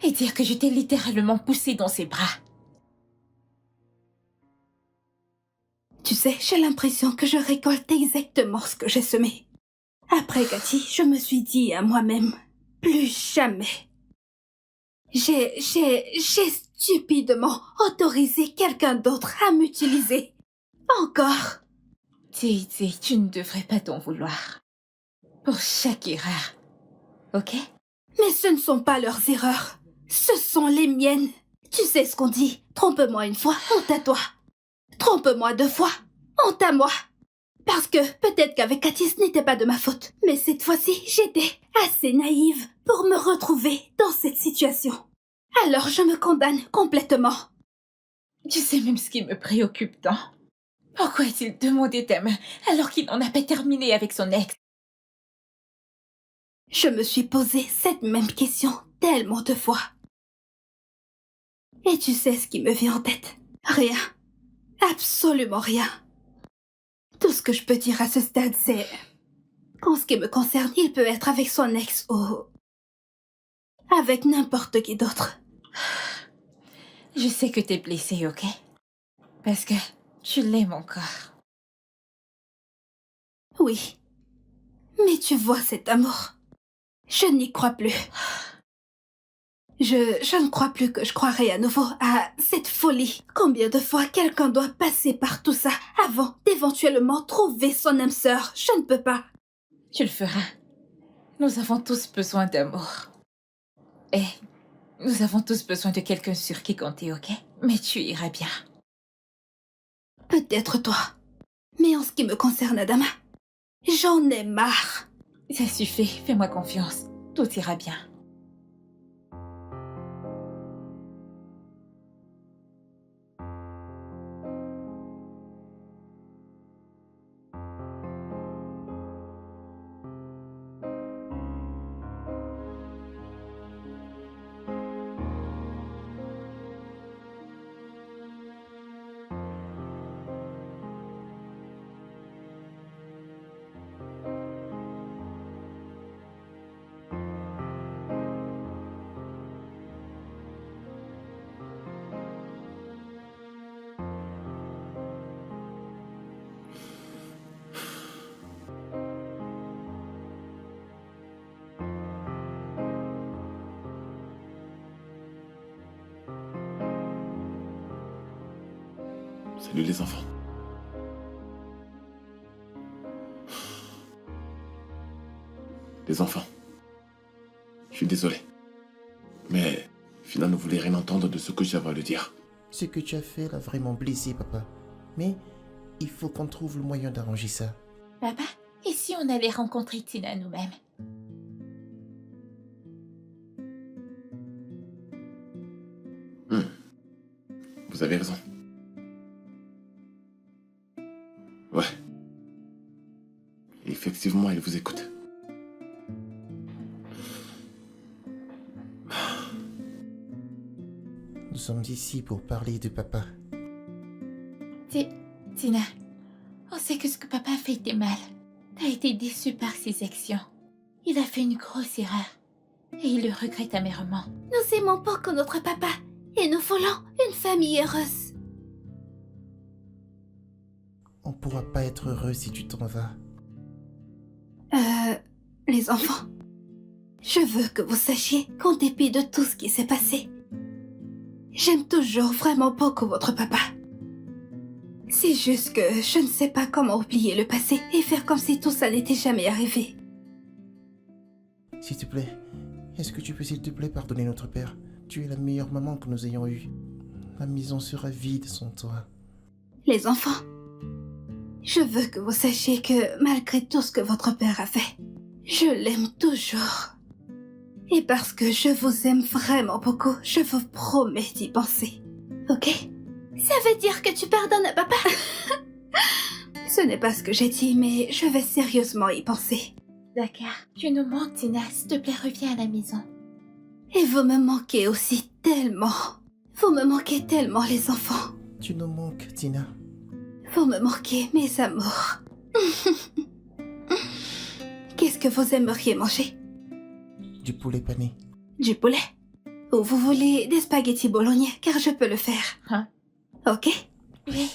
[SPEAKER 2] Et dire que je t'ai littéralement poussé dans ses bras.
[SPEAKER 1] Tu sais, j'ai l'impression que je récolte exactement ce que j'ai semé. Après Cathy, je me suis dit à moi-même, plus jamais. J'ai stupidement autorisé quelqu'un d'autre à m'utiliser. Encore.
[SPEAKER 2] Titi, tu ne devrais pas t'en vouloir. Pour chaque erreur. Ok?
[SPEAKER 1] Mais ce ne sont pas leurs erreurs. Ce sont les miennes. Tu sais ce qu'on dit. Trompe-moi une fois, honte à toi. Trompe-moi 2 fois, honte à moi. Parce que peut-être qu'avec Cathy, ce n'était pas de ma faute. Mais cette fois-ci, j'étais assez naïve pour me retrouver dans cette situation. Alors je me condamne complètement.
[SPEAKER 2] Tu sais même ce qui me préoccupe tant. Pourquoi a-t-il demandé ta main alors qu'il n'en a pas terminé avec son ex?
[SPEAKER 1] Je me suis posé cette même question tellement de fois. Et tu sais ce qui me vient en tête? Rien. Absolument rien. Tout ce que je peux dire à ce stade, c'est... qu'en ce qui me concerne, il peut être avec son ex ou... avec n'importe qui d'autre.
[SPEAKER 2] Je sais que t'es blessée, ok? Parce que tu l'aimes encore.
[SPEAKER 1] Oui. Mais tu vois cet amour. Je n'y crois plus. Je ne crois plus que je croirai à nouveau à cette folie. Combien de fois quelqu'un doit passer par tout ça avant d'éventuellement trouver son âme sœur? Je ne peux pas.
[SPEAKER 2] Tu le feras. Nous avons tous besoin d'amour. Et nous avons tous besoin de quelqu'un sur qui compter, ok? Mais tu iras bien.
[SPEAKER 1] Peut-être toi. Mais en ce qui me concerne, Adama, j'en ai marre.
[SPEAKER 2] Ça suffit, fais-moi confiance. Tout ira bien.
[SPEAKER 3] Salut les enfants. Les enfants. Je suis désolé. Mais Fina ne voulait rien entendre de ce que j'avais à lui dire.
[SPEAKER 4] Ce que tu as fait l'a vraiment blessé, papa. Mais il faut qu'on trouve le moyen d'arranger ça.
[SPEAKER 2] Papa, et si on allait rencontrer Tina nous-mêmes?
[SPEAKER 3] Vous avez raison. Ouais. Effectivement, elle vous écoute.
[SPEAKER 4] Nous sommes ici pour parler de papa.
[SPEAKER 2] Tina, on sait que ce que papa a fait était mal. T'as été déçue par ses actions. Il a fait une grosse erreur. Et il le regrette amèrement.
[SPEAKER 1] Nous aimons beaucoup notre papa et nous voulons une famille heureuse.
[SPEAKER 4] On pourra pas être heureux si tu t'en vas.
[SPEAKER 1] Les enfants, je veux que vous sachiez qu'en dépit de tout ce qui s'est passé, j'aime toujours vraiment beaucoup votre papa. C'est juste que je ne sais pas comment oublier le passé et faire comme si tout ça n'était jamais arrivé.
[SPEAKER 4] S'il te plaît, est-ce que tu peux s'il te plaît pardonner notre père? Tu es la meilleure maman que nous ayons eue. La maison sera vide sans toi.
[SPEAKER 1] Les enfants, je veux que vous sachiez que malgré tout ce que votre père a fait, je l'aime toujours. Et parce que je vous aime vraiment beaucoup, je vous promets d'y penser. Ok? Ça veut dire que tu pardonnes à papa? Ce n'est pas ce que j'ai dit, mais je vais sérieusement y penser.
[SPEAKER 2] D'accord. Tu nous manques, Tina. S'il te plaît, reviens à la maison.
[SPEAKER 1] Et vous me manquez aussi tellement. Vous me manquez tellement, les enfants.
[SPEAKER 4] Tu nous manques, Tina.
[SPEAKER 1] Vous me manquez, mes amours. Qu'est-ce que vous aimeriez manger?
[SPEAKER 4] Du poulet pané.
[SPEAKER 1] Du poulet? Ou vous voulez des spaghettis bolognais, car je peux le faire.
[SPEAKER 2] Hein?
[SPEAKER 1] Ok?
[SPEAKER 2] Oui.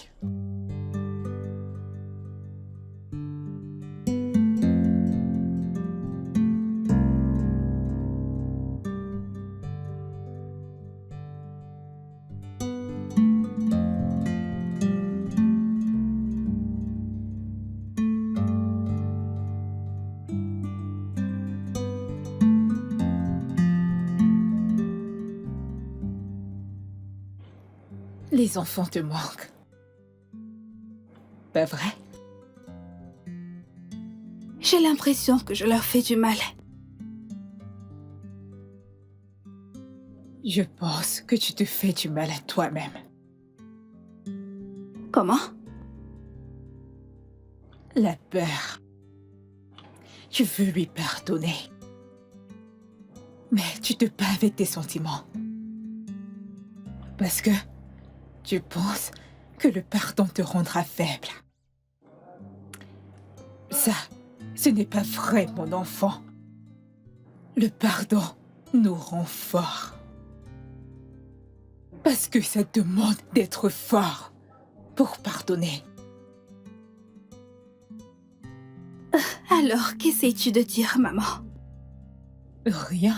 [SPEAKER 2] Les enfants te manquent. Pas vrai?
[SPEAKER 1] J'ai l'impression que je leur fais du mal.
[SPEAKER 2] Je pense que tu te fais du mal à toi-même.
[SPEAKER 1] Comment?
[SPEAKER 2] La peur. Tu veux lui pardonner. Mais tu te bats avec tes sentiments. Parce que tu penses que le pardon te rendra faible. Ça, ce n'est pas vrai, mon enfant. Le pardon nous rend forts. Parce que ça demande d'être fort pour pardonner.
[SPEAKER 1] Alors, qu'essayes-tu de dire, maman?
[SPEAKER 2] Rien.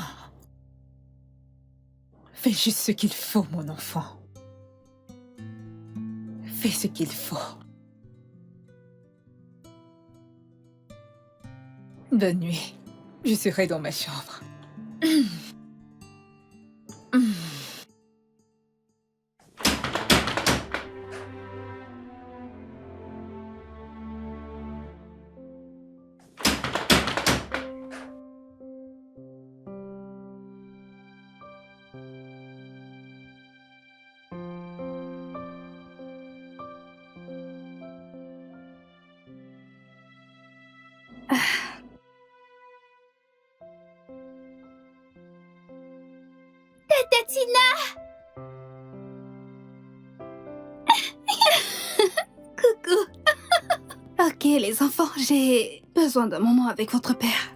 [SPEAKER 2] Fais juste ce qu'il faut, mon enfant. Fais ce qu'il faut. Bonne nuit. Je serai dans ma chambre.
[SPEAKER 1] Tatina! Coucou. Ok, les enfants, j'ai besoin d'un moment avec votre père.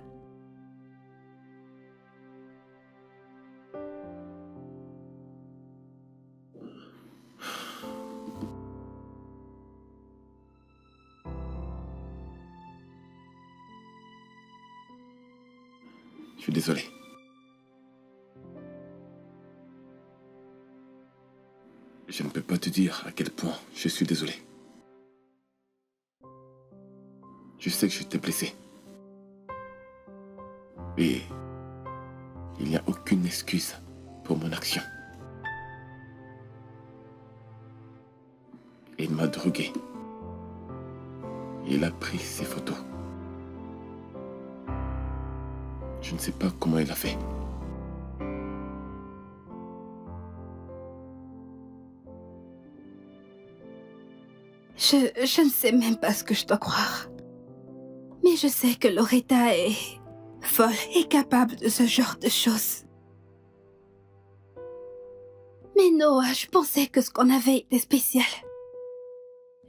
[SPEAKER 3] Je suis désolé. Je ne peux pas te dire à quel point je suis désolé. Je sais que je t'ai blessé. Et il n'y a aucune excuse pour mon action. Il m'a drogué. Il a pris ses photos. Je ne sais pas comment il a fait.
[SPEAKER 1] Je ne sais même pas ce que je dois croire. Mais je sais que Loretta est folle et capable de ce genre de choses. Mais Noah, je pensais que ce qu'on avait était spécial.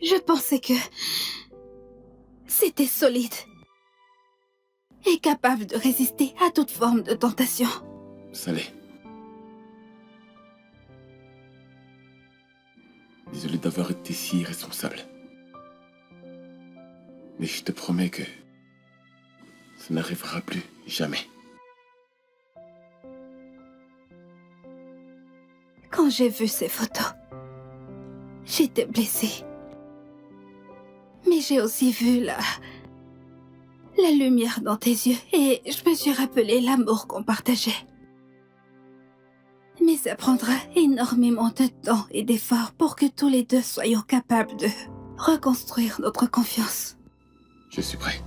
[SPEAKER 1] Je pensais que c'était solide et capable de résister à toute forme de tentation.
[SPEAKER 3] Ça l'est. Désolé d'avoir été si irresponsable. Mais je te promets que ça n'arrivera plus jamais.
[SPEAKER 1] Quand j'ai vu ces photos, j'étais blessée. Mais j'ai aussi vu la lumière dans tes yeux et je me suis rappelé l'amour qu'on partageait. Mais ça prendra énormément de temps et d'efforts pour que tous les deux soyons capables de reconstruire notre confiance.
[SPEAKER 3] Je suis prêt.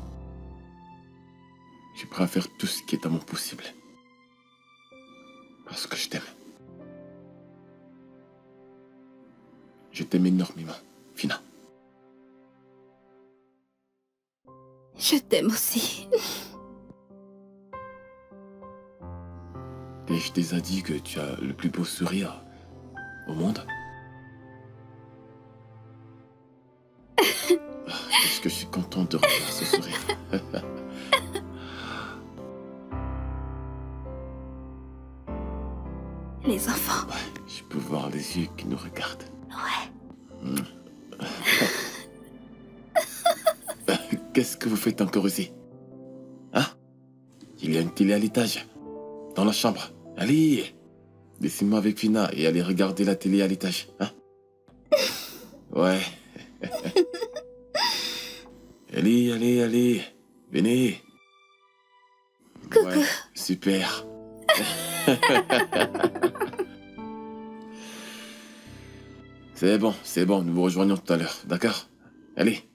[SPEAKER 3] Je suis prêt à faire tout ce qui est à mon possible. Parce que je t'aime. Je t'aime énormément, Fina.
[SPEAKER 1] Je t'aime aussi.
[SPEAKER 3] Et je t'ai dit que tu as le plus beau sourire au monde. Est-ce que je suis content de revoir ce sourire?
[SPEAKER 1] Les enfants.
[SPEAKER 3] Ouais, je peux voir les yeux qui nous regardent.
[SPEAKER 1] Ouais.
[SPEAKER 3] Qu'est-ce que vous faites encore ici? Hein? Il y a une télé à l'étage. Dans la chambre. Allez! Laissez-moi avec Fina et allez regarder la télé à l'étage. Hein? Ouais. Allez. Venez.
[SPEAKER 1] Coucou.
[SPEAKER 3] Ouais, super. C'est bon, nous vous rejoignons tout à l'heure, d'accord? Allez.